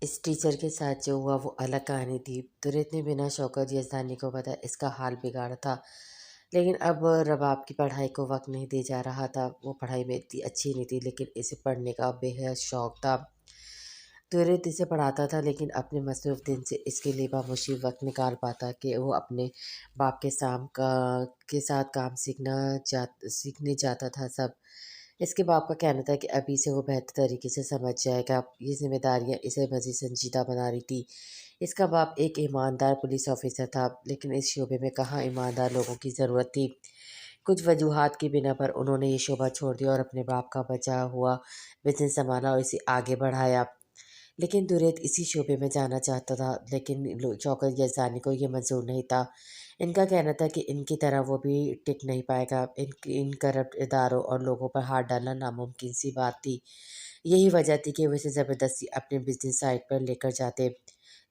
इस टीचर के साथ जो हुआ वो अलग कहानी थी। तुरंत ने बिना शौकत यज़दानी को बताया इसका हाल बिगाड़ा था। लेकिन अब रबाब की पढ़ाई को वक़्त नहीं दिया जा रहा था। वो पढ़ाई में इतनी अच्छी नहीं थी लेकिन इसे पढ़ने का बेहद शौक था। तुरंत इसे पढ़ाता था लेकिन अपने मसरूफ़ दिन से इसके लिए बामुश्किल वक़्त निकाल पाता कि वो अपने बाप के साथ काम सीखने जाता था सब। इसके बाप का कहना था कि अभी से वो बेहतर तरीके से समझ जाएगा। ये ज़िम्मेदारियाँ इसे मज़ीद संजीदा बना रही थी। इसका बाप एक ईमानदार पुलिस ऑफ़िसर था लेकिन इस शोबे में कहाँ ईमानदार लोगों की ज़रूरत थी। कुछ वजूहात की बिना पर उन्होंने ये शोबा छोड़ दिया और अपने बाप का बचा हुआ बिज़नेस सँभाला और इसे आगे बढ़ाया। लेकिन दुरैत इसी शोबे में जाना चाहता था लेकिन शौकत यज़दानी को ये मंज़ूर नहीं था। इनका कहना था कि इनकी तरह वो भी टिक नहीं पाएगा। इन करप्ट इदारों और लोगों पर हाथ डालना नामुमकिन सी बात थी। यही वजह थी कि वो इसे ज़बरदस्ती अपने बिज़नेस साइट पर लेकर जाते।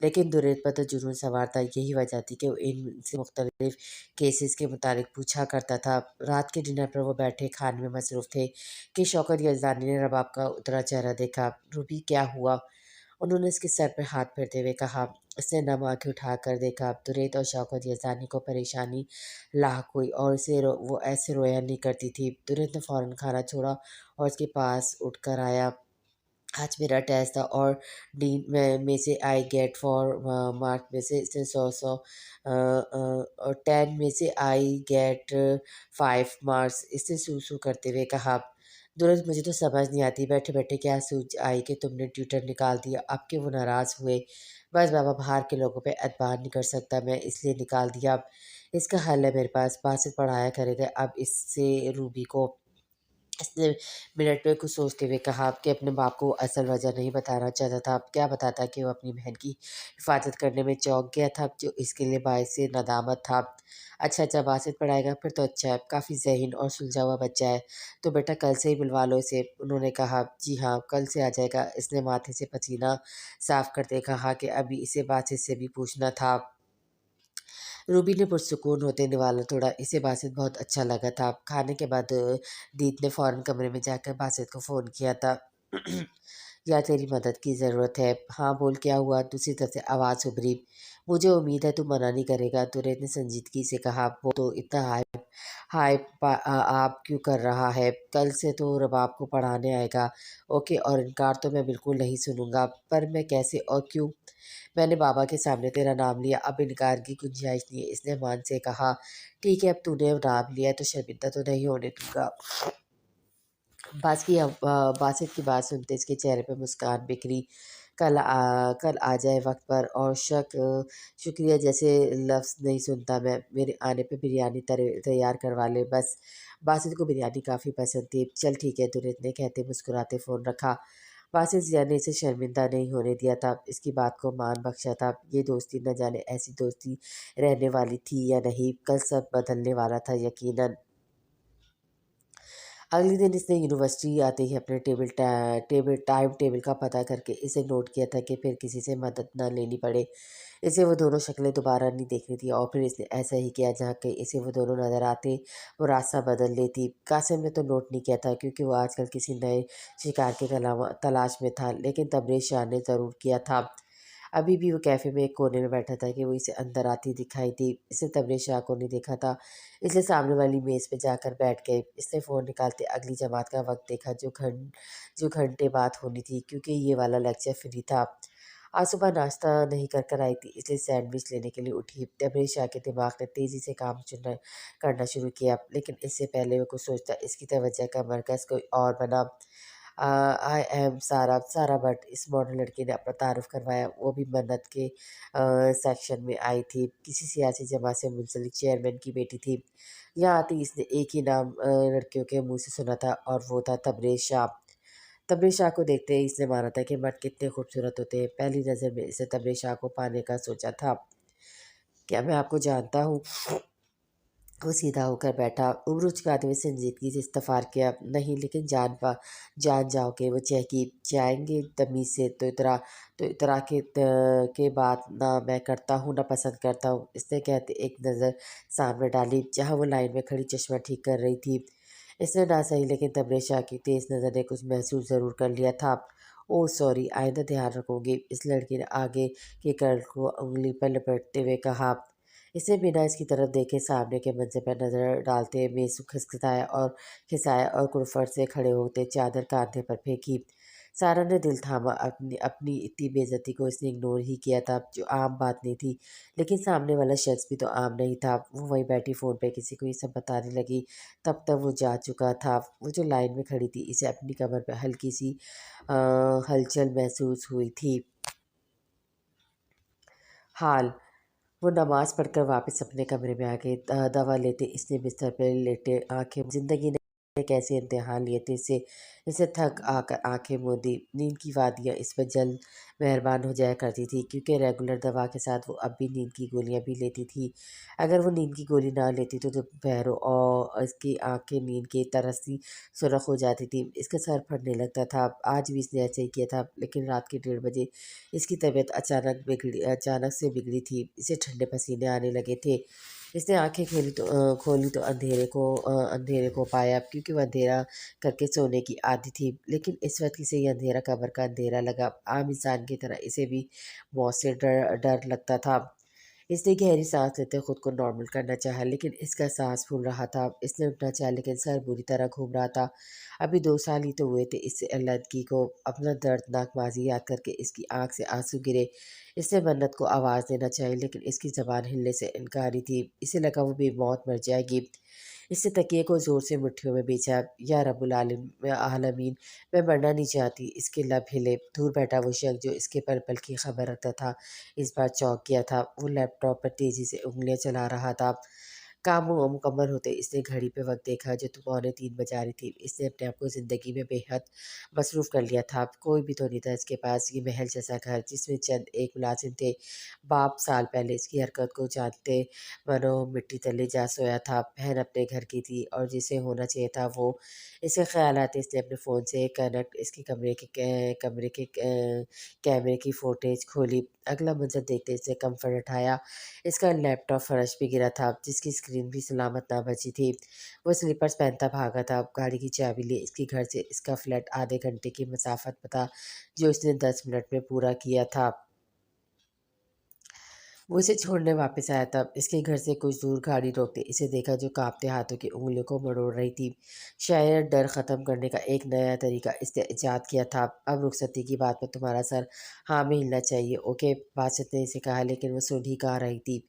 लेकिन दुरैत पर तो जुनून सवार था। यही वजह थी कि वो इनसे मुख्तलिफ केसेस के मुतालिक पूछा करता था। रात के डिनर पर वो बैठे खाने में मसरूफ़ थे कि शौकत यज़दानी ने रबाब का उतरा चेहरा देखा। रूबी क्या हुआ? उन्होंने उसके सर पर हाथ फेरते हुए कहा। उसने नम आँखें उठाकर देखा। तुरैत और शौकत यज़दानी को परेशानी लाहक हुई और वो ऐसे रोया नहीं करती थी। तुरैत ने फ़ौरन खाना छोड़ा और उसके पास उठकर आया। आज मेरा टेस्ट था और डीन में से आई गेट फॉर मार्क में से इसने 100 और 10 में से आई गेट 5 मार्क्स इसने सूसू करते हुए कहा। दुरंत मुझे तो समझ नहीं आती बैठे बैठे क्या सूझ आई कि तुमने ट्यूटर निकाल दिया। अब के वो नाराज़ हुए। बस बाबा बाहर के लोगों पे एतबार नहीं कर सकता मैं इसलिए निकाल दिया। इसका हल है मेरे पास बासित पढ़ाया करेगा अब इससे रूबी को। इसने मिनट में कुछ सोचते हुए कहा कि अपने बाप को वो असल वजह नहीं बताना चाहता था। अब क्या बताता कि वो अपनी बहन की हिफाजत करने में चौंक गया था जो इसके लिए बायस नदामत था। अच्छा बासित पढ़ाएगा फिर तो अच्छा है। काफ़ी ज़हीन और सुलझा हुआ बच्चा है। तो बेटा कल से ही बुलवा लो इसे। उन्होंने कहा जी हाँ कल से आ जाएगा। इसने माथे से पसीना साफ करते कहा कि अभी इसे बासित से भी पूछना था। रूबी ने पुरसुकून होते निवाला तोड़ा। इसे बासित बहुत अच्छा लगा था। खाने के बाद दीद ने फ़ौरन कमरे में जाकर बासित को फ़ोन किया था। या तेरी मदद की ज़रूरत है। हाँ बोल क्या हुआ? दूसरी तरफ से आवाज़ उभरी। मुझे उम्मीद है तू मना नहीं करेगा। तुरैत ने संजीदगी से कहा वो तो इतना आप क्यों कर रहा है? कल से तो रबाब को पढ़ाने आएगा। ओके और इनकार तो मैं बिल्कुल नहीं सुनूंगा। पर मैं कैसे और क्यों? मैंने बाबा के सामने तेरा नाम लिया अब इनकार की गुंजाइश नहीं है। इसने मान से कहा ठीक है अब तूने नाम लिया है तो शर्मिंदा तो नहीं होने दूंगा। बासित की बात सुनते इसके चेहरे पर मुस्कान बिखरी। कल आ जाए वक्त पर और शुक्रिया जैसे लफ्ज़ नहीं सुनता मैं। मेरे आने पे बिरयानी तैयार करवा ले बस। बासित को बिरयानी काफ़ी पसंद थी। चल ठीक है तुरंत ने कहते मुस्कुराते फ़ोन रखा। बासित जिया ने इसे शर्मिंदा नहीं होने दिया था। इसकी बात को मान बख्शा था। ये दोस्ती न जाने ऐसी दोस्ती रहने वाली थी या नहीं। कल सब बदलने वाला था यकीनन। अगले दिन इसने यूनिवर्सिटी आते ही अपने टाइम टेबल का पता करके इसे नोट किया था कि फिर किसी से मदद ना लेनी पड़े। इसे वो दोनों शक्लें दोबारा नहीं देखनी थी और फिर इसने ऐसा ही किया जहाँ कहीं इसे वो दोनों नज़र आते वो रास्ता बदल लेती। कासिम ने तो नोट नहीं किया था क्योंकि वो आजकल किसी नए शिकार के तलाश में था लेकिन तबरेज़ शाह ने ज़रूर किया था। अभी भी वो कैफ़े में एक कोने में बैठा था कि वो इसे अंदर आती दिखाई दी। इसने तबरेज़ शाह को नहीं देखा था इसलिए सामने वाली मेज़ पे जाकर बैठ गए। इसने फ़ोन निकालते अगली जमात का वक्त देखा जो घंटे बाद होनी थी क्योंकि ये वाला लेक्चर फ्री था। आज सुबह नाश्ता नहीं कर आई थी इसलिए सैंडविच लेने के लिए उठी। तबरेज़ शाह के दिमाग ने तेज़ी से काम चुनना करना शुरू किया लेकिन इससे पहले वो कुछ सोचता इसकी तवज्जो का मरकज़ कोई और बना। आई एम सारा सारा भट्ट इस मॉडर्न लड़की ने अपना तारुफ करवाया। वो भी मन्नत के सेक्शन में आई थी। किसी सियासी जमात से मुंसलिक चेयरमैन की बेटी थी। यहाँ आती इसने एक ही नाम लड़कियों के मुंह से सुना था और वो था तबरेज़ शाह। तबरेज़ शाह को देखते ही इसने माना था कि मर्द कितने खूबसूरत होते हैं। पहली नज़र में इसे तबरेज़ शाह को पाने का सोचा था। क्या मैं आपको जानता हूँ? वो सीधा होकर बैठा। उम्र उचकाते हुए संजीदगी से इस्तफ़ार किया। नहीं लेकिन जान जाओगे। वो चहकी। जाएंगे तमीज़ से तो इतरा के बात ना मैं करता हूँ ना पसंद करता हूँ। इसने कहते एक नज़र सामने डाली जहाँ वो लाइन में खड़ी चश्मा ठीक कर रही थी। इसने ना सही लेकिन तबरेज़ शाह की तेज़ नज़र ने कुछ महसूस ज़रूर कर लिया था। ओह सॉरी, आइंदा ध्यान रखूंगी, इस लड़की ने आगे के कर्ल को उंगली पर लपेटते हुए कहा। इसने बिना इसकी तरफ देखे सामने के मंजर पर नजर डालते मेज खिसाया और कुर्फट से खड़े होते चादर कांधे पर फेंकी। सारा ने दिल थामा। अपनी अपनी इतनी बेइज्जती को इसने इग्नोर ही किया था, जो आम बात नहीं थी। लेकिन सामने वाला शख्स भी तो आम नहीं था। वो वहीं बैठी फ़ोन पे किसी को ये सब बताने लगी। तब तक वो जा चुका था। वो जो लाइन में खड़ी थी, इसे अपनी कमर पे हल्की सी अ, हलचल महसूस हुई थी। हाल वो नमाज पढ़कर वापस अपने कमरे में आ गई। दवा लेते इसने बिस्तर पर लेटे आंखें जिंदगी ने कैसे इम्तिहान लिए थे इसे इसे थक आकर आंखें मूंदी। नींद की वादियाँ इस पर जल्द मेहरबान हो जाया करती थी, क्योंकि रेगुलर दवा के साथ वो अब भी नींद की गोलियां भी लेती थी। अगर वो नींद की गोली ना लेती तो दोपहरों और इसकी आंखें नींद की तरह सी सुरख हो जाती थी। इसका सर फटने लगता था। आज भी इसने ऐसे ही किया था, लेकिन रात के 1:30 बजे इसकी तबीयत अचानक से बिगड़ी थी। इसे ठंडे पसीने आने लगे थे। इसने आंखें खोली तो अंधेरे को पाया, क्योंकि वह अंधेरा करके सोने की आदत थी। लेकिन इस वक्त इसे ये अंधेरा कब्र का अंधेरा लगा। आम इंसान की तरह इसे भी मौत से डर डर लगता था। इसने गहरी सांस लेते खुद को नॉर्मल करना चाहा, लेकिन इसका सांस फूल रहा था। इसने उठना चाहा, लेकिन सर बुरी तरह घूम रहा था। अभी 2 साल ही तो हुए थे इससे अलग को। अपना दर्दनाक माजी याद करके इसकी आंख से आंसू गिरे। इसने मन्नत को आवाज़ देना चाहिए, लेकिन इसकी ज़बान हिलने से इनकारी थी। इसे लगा वो बेमौत मर जाएगी। इसने तकिए को ज़ोर से मुट्ठियों में बेचा। या रब्बुल आलमीन, मैं मरना नहीं चाहती। इसके लब हिले। दूर बैठा वो शख्स जो इसके पल पल की खबर रखता था, इस बार चौंक गया था। वो लैपटॉप पर तेज़ी से उंगलियां चला रहा था। काम मुकम्मल होते इसने घड़ी पे वक्त देखा, जो तो 2:45 बजा रही थी। इसने अपने आप को ज़िंदगी में बेहद मसरूफ़ कर लिया था। कोई भी तो नहीं था इसके पास। ये महल जैसा घर, जिसमें चंद एक मुलाजिम थे। बाप साल पहले इसकी हरकत को जानते मानो मिट्टी तले जा सोया था। बहन अपने घर की थी और जिसे होना चाहिए था वो। इसके ख्याल आते इसने अपने फ़ोन से कनेक्ट इसकी कमरे के कैमरे की फुटेज खोली। अगला मंजर देखते इसने कम्फर्ट उठाया। इसका लैपटॉप फर्श पे गिरा था, जिसकी स्क्रीन भी सलामत ना बची थी। वो स्लीपर्स पहनता भागा था। गाड़ी की चाबी लिए इसके घर से इसका फ्लैट आधे घंटे की मसाफत पर था, जो इसने 10 मिनट में पूरा किया था। वो इसे छोड़ने वापस आया था। इसके घर से कुछ दूर गाड़ी रोकते इसे देखा, जो कांपते हाथों की उंगलियों को मरोड़ रही थी। शायद डर ख़त्म करने का एक नया तरीका इसने इजाद किया था। अब रुखसती की बात पर तुम्हारा सर हाँ में हिलना चाहिए, ओके, बासित ने इसे कहा, लेकिन वो सुन ही कहाँ रही थी।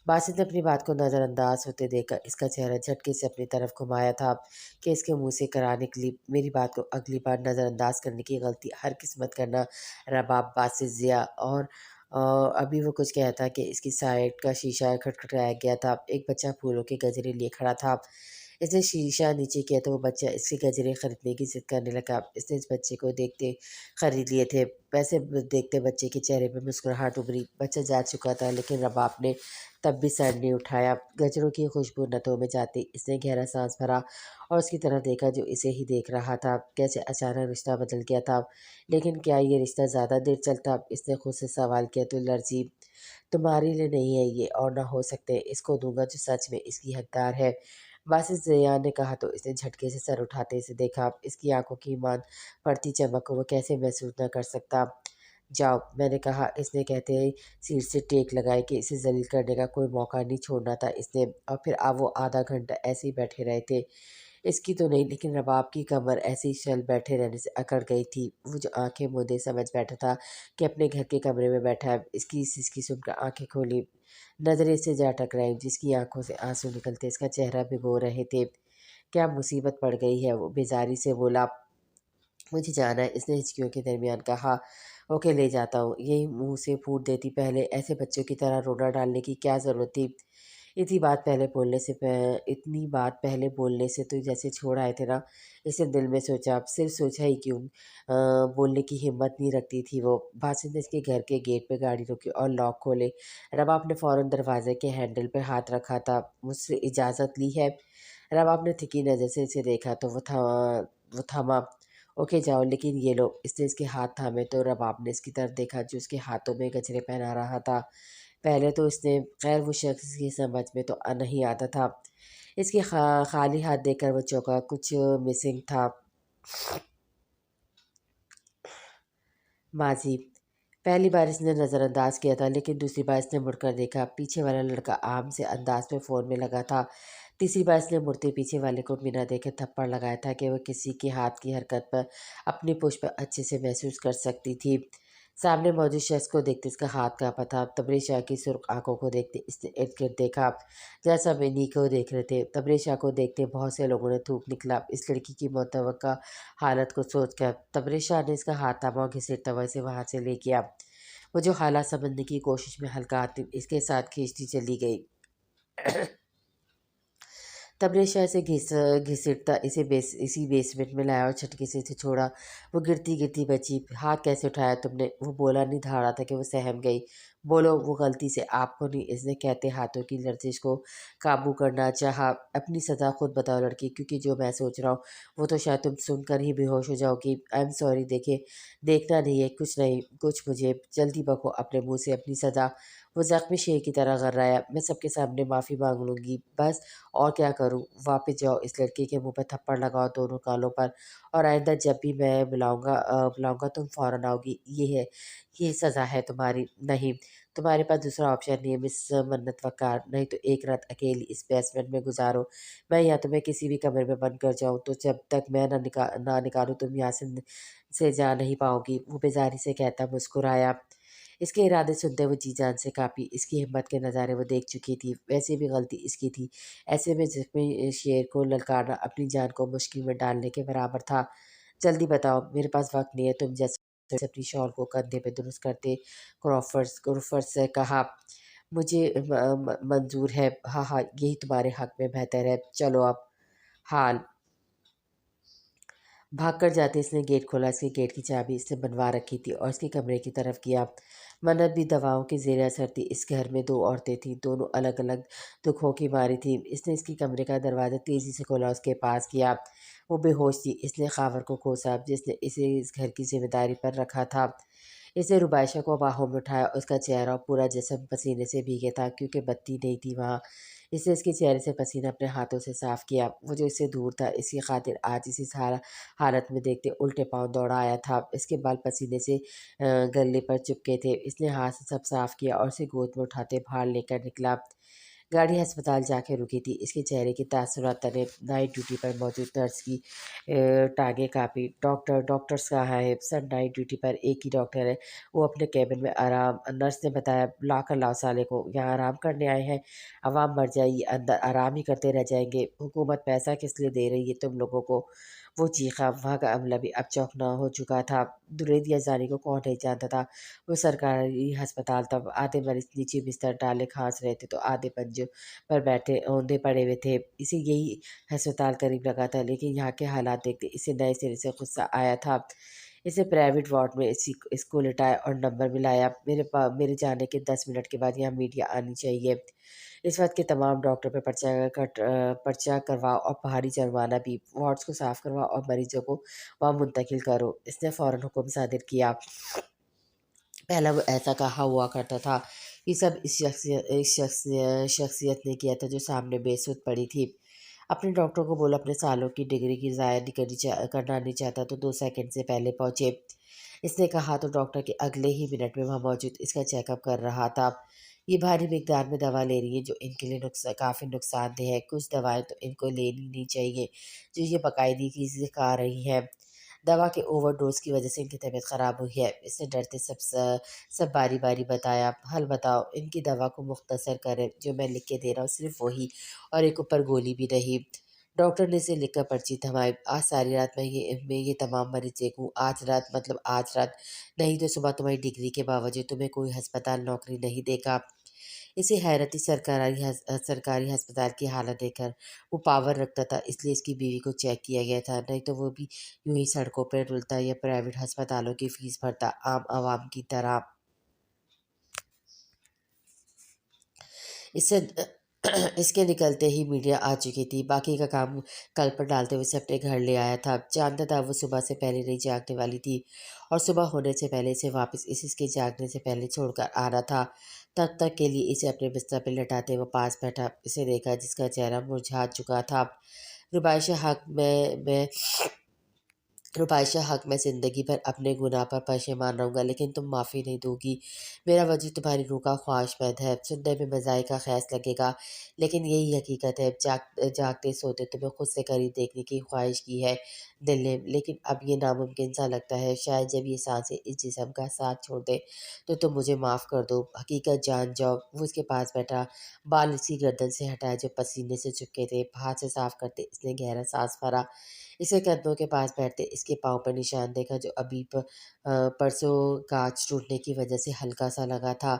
बासित ने अपनी बात को नज़रअंदाज होते देखकर इसका चेहरा झटके से अपनी तरफ घुमाया था, कि इसके मुंह से करा निकली, मेरी बात को अगली बार नज़रअंदाज करने की गलती हर किस्मत करना रबाब बासित ज़िया। और अभी वो कुछ कहता कि इसकी साइड का शीशा खटखटाया गया था। एक बच्चा फूलों के गजरे लिए खड़ा था। इसने शीशा नीचे किया तो वो बच्चा इसके गजरे खरीदने की जिद करने लगा। इसने इस बच्चे को देखते खरीद लिए थे। देखते बच्चे के चेहरे पे मुस्कुराहट उभरी। बच्चा जा चुका था, लेकिन रबाब ने तब भी सर नहीं उठाया। गजरों की खुशबू नथों में जाती इसने गहरा सांस भरा और उसकी तरफ देखा, जो इसे ही देख रहा था। कैसे अचानक रिश्ता बदल गया था। लेकिन क्या ये रिश्ता ज़्यादा देर चलता? इसने खुद से सवाल किया तो लर्जी। तुम्हारे लिए नहीं है ये, और ना हो सकते। इसको दूंगा जो सच में इसकी हकदार है। बासित ज़िया ने कहा तो इसने झटके से सर उठाते इसे देखा। इसकी आंखों की ईमान पड़ती चमक को वो कैसे महसूस न कर सकता। जाओ, मैंने कहा, इसने कहते ही सीट से टेक लगाई कि इसे जलील करने का कोई मौका नहीं छोड़ना था इसने। और फिर अब वो आधा घंटा ऐसे ही बैठे रहे थे। इसकी तो नहीं, लेकिन रबाब की कमर ऐसे ही चल बैठे रहने से अकड़ गई थी। वो जो आंखें मूंदे समझ बैठा था कि अपने घर के कमरे में बैठा है। इसकी सिसकी सुनकर आंखें खोली। नजरें से जा टकराई, जिसकी आंखों से आंसू निकलते इसका चेहरा भिगो रहे थे। क्या मुसीबत पड़ गई है? वो बेजारी से बोला। मुझे जाना है, इसने हिचकियों के दरमियान कहा। ओके, ले जाता हूँ। यही मुंह से फूट देती, पहले ऐसे बच्चों की तरह रोना डालने की क्या ज़रूरत थी। इतनी बात पहले बोलने से तो जैसे छोड़ आए थे ना। इसे दिल में सोचा, अब सिर्फ सोचा ही क्यों, बोलने की हिम्मत नहीं रखती थी वो। बासित ने इसके घर के गेट पे गाड़ी रोकी और लॉक खोले। रबाब ने फ़ौरन दरवाजे के हैंडल पे हाथ रखा था। मुझसे इजाज़त ली है? रबाब ने तिखी नज़र से इसे देखा तो वो थमा। ओके जाओ, लेकिन ये लो। इसने इसके हाथ थामे तो रबाब ने इसकी तरफ देखा, जो उसके हाथों में गजरे पहना रहा था। पहले तो इसने खैर वो शख्स की समझ में तो नहीं आता था। इसके खाली हाथ देखकर वो चौंका। कुछ मिसिंग था। माजी। पहली बार इसने नज़रअंदाज किया था, लेकिन दूसरी बार इसने मुड़कर देखा। पीछे वाला लड़का आम से अंदाज में फ़ोन में लगा था। तीसरी बार इसने मुड़ते पीछे वाले को बिना देखे थप्पड़ लगाया था कि वह किसी के हाथ की हरकत पर अपनी पुष्प अच्छे से महसूस कर सकती थी। सामने मौजूद शख्स को देखते इसका हाथ काँपा था। तबरेज़ शाह की सुर्ख आंखों को देखते इसने इर्द-गिर्द देखा, जैसा वे इन्हीं को देख रहे थे। तबरेज़ शाह को देखते बहुत से लोगों ने थूक निकला। इस लड़की की मुतवक्का हालत को सोचकर तबरेज़ शाह ने इसका हाथ थामा और घसीटता हुआ इसे वहाँ से ले गया। वो जो हालात समझने की कोशिश में हल्का हाथ इसके साथ खींचती चली गई। तबरेज़ शाह इसे घसीटता इसी बेसमेंट में लाया और झटके से इसे छोड़ा। वो गिरती-गिरती बची। हाथ कैसे उठाया तुमने? वो बोला नहीं था रहा था कि वो सहम गई। बोलो, वो गलती से आपको नहीं, इसने कहते हाथों की लर्जिश को काबू करना चाहा। अपनी सज़ा खुद बताओ लड़की, क्योंकि जो मैं सोच रहा हूँ वो तो शायद तुम सुनकर ही बेहोश हो जाओगी। I am sorry. देखिए, देखना नहीं है, कुछ नहीं, कुछ मुझे जल्दी बको अपने मुँह से अपनी सज़ा। वो ज़ख्मी शेर की तरह गर्राया। मैं सबके सामने माफ़ी माँग लूँगी, बस। और क्या करूँ? वापस जाओ, इस लड़के के मुँह पे थप्पड़ लगाओ दोनों गालों पर, और आइंदा जब भी मैं बुलाऊँगा तुम फ़ौरन आओगी। ये सज़ा है तुम्हारी। नहीं, तुम्हारे पास दूसरा ऑप्शन नहीं है मिस मन्नत वक़ार, नहीं तो एक रात अकेली इस बेसमेंट में गुज़ारो। मैं या तुम्हें किसी भी कमरे में बंद कर जाऊँ, तो जब तक मैं ना निकालूँ तुम यहाँ से जा नहीं पाओगी। वो बेज़ारी से कहता मुस्कुराया। इसके इरादे सुनते वो जी जान से काँपी। इसकी हिम्मत के नज़ारे वो देख चुकी थी। वैसे भी गलती इसकी थी। ऐसे में ज़ख्मी शेर को ललकारना अपनी जान को मुश्किल में डालने के बराबर था। जल्दी बताओ, मेरे पास वक़्त नहीं है। तुम जैसे अपनी शॉल को कंधे पे दुरुस्त करते क्रोफर्ड से कहा, मुझे मंज़ूर है। हाँ, हाँ, यही तुम्हारे हक़ में बेहतर है। चलो अब। हाल भागकर जाते इसने गेट खोला। इसके गेट की चाबी इसने बनवा रखी थी और इसके कमरे की तरफ किया। मन्नत भी दवाओं के ज़ेर असर थी। इस घर में 2 औरतें थीं, दोनों अलग-अलग दुखों की मारी थीं। इसने इसके कमरे का दरवाज़ा तेज़ी से खोला, उसके पास किया। वो बेहोश थी। इसने ख़ावर को कोसा, जिसने इसे इस घर की ज़िम्मेदारी पर रखा था। इसने रुबाइशा को बाहों में उठाया। उसका चेहरा और पूरा जिस्म पसीने से भीगे था, क्योंकि बत्ती नहीं थी वहाँ। इसने इसके चेहरे से पसीना अपने हाथों से साफ़ किया। वो जो इससे दूर था, इसकी खातिर आज इसी हालत में देखते उल्टे पाँव दौड़ा आया था। इसके बाल पसीने से गले पर चिपके थे। इसने हाथ से सब साफ़ किया और उसे गोद में उठाते बाहर लेकर निकला। गाड़ी अस्पताल जाके रुकी थी। इसके चेहरे की तासुरात तले नाइट ड्यूटी पर मौजूद नर्स की टाँगें काँपी। डॉक्टर्स कहाँ है? सर नाइट ड्यूटी पर एक ही डॉक्टर है, वो अपने केबिन में आराम। नर्स ने बताया, ला कर लाओ साले को, यहाँ आराम करने आए हैं। अवाम मर जाएगी, अंदर आराम ही करते रह जाएंगे। हुकूमत पैसा किस लिए दे रही है तुम लोगों को? वो चीखा। वहाँ का अमला भी अब चौंकना हो चुका था। दुरेद याज़ानी को कौन नहीं जानता था? वो सरकारी अस्पताल था। आधे मरीज़ नीचे बिस्तर डाले खाँस रहे थे, तो आधे पंजों पर बैठे औंधे पड़े हुए थे। इसे यही अस्पताल करीब लगा था, लेकिन यहाँ के हालात देखते इसे नए सिरे से गुस्सा आया था। इसे प्राइवेट वार्ड में इसको लिटाया और नंबर मिलाया। मेरे जाने के 10 मिनट के बाद यहाँ मीडिया आनी चाहिए। इस वक्त के तमाम डॉक्टर पे पर्चा करवाओ और भारी जुर्माना भी। वार्ड्स को साफ करवाओ और मरीजों को वहाँ मुंतकिल करो। इसने फ़ौरन हुक्म सादिर किया। पहले वो ऐसा कहा हुआ करता था। ये सब इस शख्सियत ने किया था जो सामने बेसुध पड़ी थी। अपने डॉक्टर को बोला अपने सालों की डिग्री की ज़ाया नहीं करना नहीं चाहता तो 2 सेकंड से पहले पहुँचे। इसने कहा तो डॉक्टर के अगले ही मिनट में वहाँ मौजूद इसका चेकअप कर रहा था। ये भारी मिकदार में दवा ले रही है जो इनके लिए काफ़ी नुकसानदेह है। कुछ दवाएं तो इनको लेनी नहीं चाहिए, जो ये बाकायदगी से खा रही हैं। दवा के ओवरडोज़ की वजह से इनकी तबीयत ख़राब हुई है। इसने डरते सब बारी-बारी बताया। हल बताओ, इनकी दवा को मुख्तसर करें, जो मैं लिख के दे रहा हूँ सिर्फ़ वही, और एक ऊपर गोली भी नहीं। डॉक्टर ने इसे लिखकर पर्ची थमाई। आज सारी रात मैं ये तमाम मरीज़ देखूँ। आज रात मतलब आज रात, नहीं तो सुबह तुम्हारी डिग्री के बावजूद तुम्हें कोई अस्पताल नौकरी नहीं देगा। इसे हैरत थी सरकारी अस्पताल की हालत देखकर। वो पावर रखता था, इसलिए इसकी बीवी को चेक किया गया था, नहीं तो वो भी यूँ ही सड़कों पर रुलता या प्राइवेट अस्पतालों की फ़ीस भरता आम आवाम की तरह। इससे इसके निकलते ही मीडिया आ चुकी थी। बाकी का काम कल पर डालते हुए इसे अपने घर ले आया था। जानता था वो सुबह से पहले नहीं जागने वाली थी, और सुबह होने से पहले इसे वापस इसके जागने से पहले छोड़कर आना था। तब तक के लिए इसे अपने बिस्तर पर लेटाते वो पास बैठा। इसे देखा जिसका चेहरा मुरझा चुका था। रुबाइश हक मैं रुबाइशा हक मैं ज़िंदगी भर अपने गुनाह पर पशेमान रहूँगा, लेकिन तुम माफ़ी नहीं दोगी। मेरा वजूद तुम्हारी रूह का ख्वाहिशमंद है। सुनने में मज़ाहिका ख़ैस लगेगा, लेकिन यही हकीकत है। जागते सोते तुम्हें खुद से करीब देखने की ख्वाहिश की है दिल ने, लेकिन अब ये नामुमकिन सा लगता है। शायद जब ये सांसें इस जिस्म का साथ छोड़ दें तो तुम मुझे माफ़ कर दो। हकीकत जान जाओ। वो उसके पास बैठा, बाल उसकी गर्दन से हटाए जो पसीने से चुपके थे। हाथ से साफ करते इसने गहरा सांस भरा। इसे कंधों के पास बैठते इसके पाँव पर निशान देखा जो अभी परसों कांच टूटने की वजह से हल्का सा लगा था।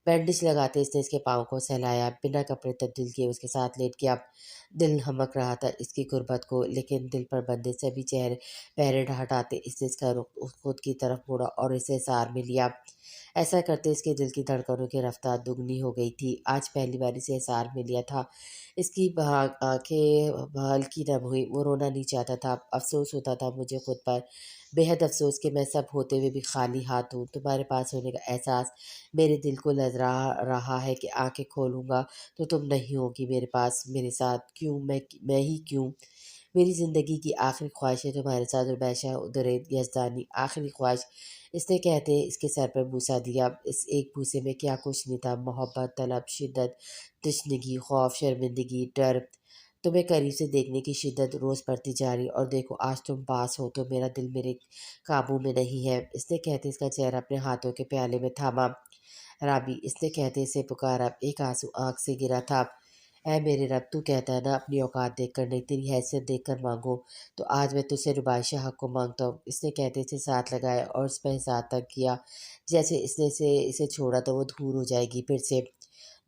बैंडेज लगाते इसने इसके पाँव को सहलाया, बिना कपड़े तब्दील किए उसके साथ लेट गया। दिल हमक रहा था इसकी गुर्बत को, लेकिन दिल पर बंधे सभी चेहरे पहरे हटाते इसने इसका रुख खुद की तरफ मोड़ा और इसे सार में लिया। ऐसा करते इसके दिल की धड़कनों की रफ्तार दुगनी हो गई थी। आज पहली बार इसे एहसास में लिया था। इसकी आँखें हल्की नम हुई। वो रोना नहीं चाहता था, अफ़सोस होता था मुझे खुद पर। बेहद अफ़सोस कि मैं सब होते हुए भी खाली हाथ हूँ। तुम्हारे पास होने का एहसास मेरे दिल को लर्ज़ा रहा है कि आँखें खोलूँगा तो तुम नहीं होगी मेरे पास, मेरे साथ। क्यों मैं ही क्यों? मेरी ज़िंदगी की आखिरी ख्वाहिश है तुम्हारे साथ रुबैशा दुरैद यज़दानी, आखिरी ख्वाहिश। इसने कहते इसके सर पर बूसा दिया। इस एक बूसे में क्या कुछ नहीं था। मोहब्बत, तलब, शिद्दत, तशनगी, खौफ, शर्मिंदगी, डर। तुम्हें करीब से देखने की शिद्दत रोज़ बढ़ती जा रही और देखो आज तुम पास हो तो मेरा दिल मेरे काबू में नहीं है। इसने कहते इसका चेहरा अपने हाथों के प्याले में थामा। राबी, इसने कहते इसे पुकारा। एक आंसू आँख से गिरा था। ऐ मेरे रब, तू कहता है ना अपनी औकात देखकर नहीं, तेरी हैसियत देखकर मांगो। तो आज मैं तुझसे रुबाइशा हक को मांगता हूँ। इसने कहते इसे साथ लगाया और इस पर साथ तक किया। जैसे इसने इसे छोड़ा तो वो दूर हो जाएगी फिर से।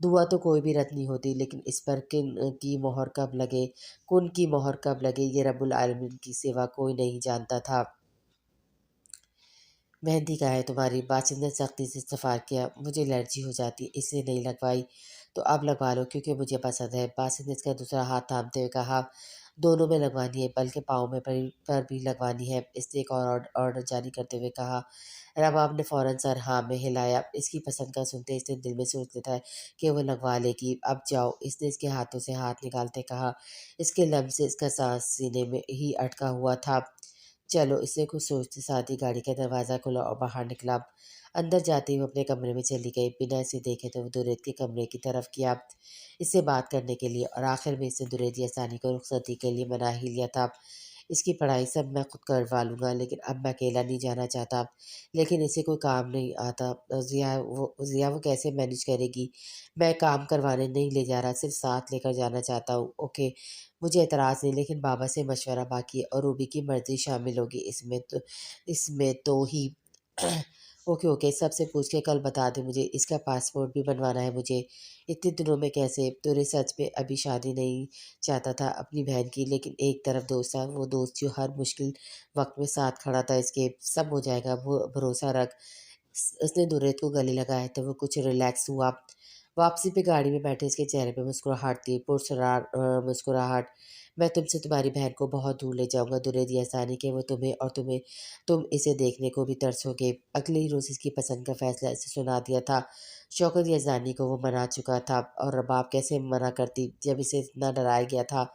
दुआ तो कोई भी रत नहीं होती, लेकिन इस पर किन की मोहर कब लगे, कुन की मोहर कब लगे, ये रब्बुल आलमीन की सिवा कोई नहीं जानता था। मेहंदी कहाँ है तुम्हारी? बासित ने सख्ती से इस्तफ़ार किया। मुझे एलर्जी हो जाती है, इसलिए नहीं लगवाई। तो अब लगवा लो क्योंकि मुझे पसंद है। बासित ने इसका दूसरा हाथ थामते हुए कहा, दोनों में लगवानी है, बल्कि पाँव में पर भी लगवानी है। इसने एक और ऑर्डर जारी करते हुए कहा। रबाब ने फ़ौरन सर हाँ में हिलाया। इसकी पसंद का सुनते इसने दिल में सोच लेता है कि वो लगवा लेगी। अब जाओ। इसने इसके हाथों से हाथ निकालते कहा। इसके लम्ब से इसका सांस सीने में ही अटका हुआ था। चलो, इसने कुछ सोचते साथ ही गाड़ी का दरवाज़ा खुला और बाहर निकला। अंदर जाते ही वो अपने कमरे में चली गई। बिना इसे देखे तो वो दुरैद के कमरे की तरफ किया, इससे बात करने के लिए, और आखिर में इसने दुरैद यासानी को रुखसती के लिए मना ही लिया था। इसकी पढ़ाई सब मैं खुद करवा लूँगा, लेकिन अब मैं अकेला नहीं जाना चाहता। लेकिन इसे कोई काम नहीं आता। ज़िया वो कैसे मैनेज करेगी? मैं काम करवाने नहीं ले जा रहा, सिर्फ़ साथ लेकर जाना चाहता हूँ। ओके, मुझे एतराज़ नहीं, लेकिन बाबा से मशवरा बाकी है और रूबी की मर्ज़ी शामिल होगी इसमें तो ही। ओके, ओके, सबसे पूछ के कल बता दे मुझे। इसका पासपोर्ट भी बनवाना है मुझे। इतने दिनों में कैसे? तूने सच में अभी शादी नहीं चाहता था अपनी बहन की, लेकिन एक तरफ दोस्त था, वो दोस्त जो हर मुश्किल वक़्त में साथ खड़ा था इसके। सब हो जाएगा, वो भरोसा रख। उसने नुरैद को गले लगाया तो वो कुछ रिलैक्स हुआ। वापसी पे गाड़ी में बैठे इसके चेहरे पे मुस्कुराहट थी, मुस्कुराहट। मैं तुमसे तुम्हारी बहन को बहुत दूर ले जाऊँगा दुरैद, ये आसानी कि वो तुम इसे देखने को भी तरसोगे। अगले ही रोज़ इसकी पसंद का फ़ैसला इसे सुना दिया था। शौकत याज़दानी को वो मना चुका था और रबाब कैसे मना करती जब इसे इतना डराया गया था।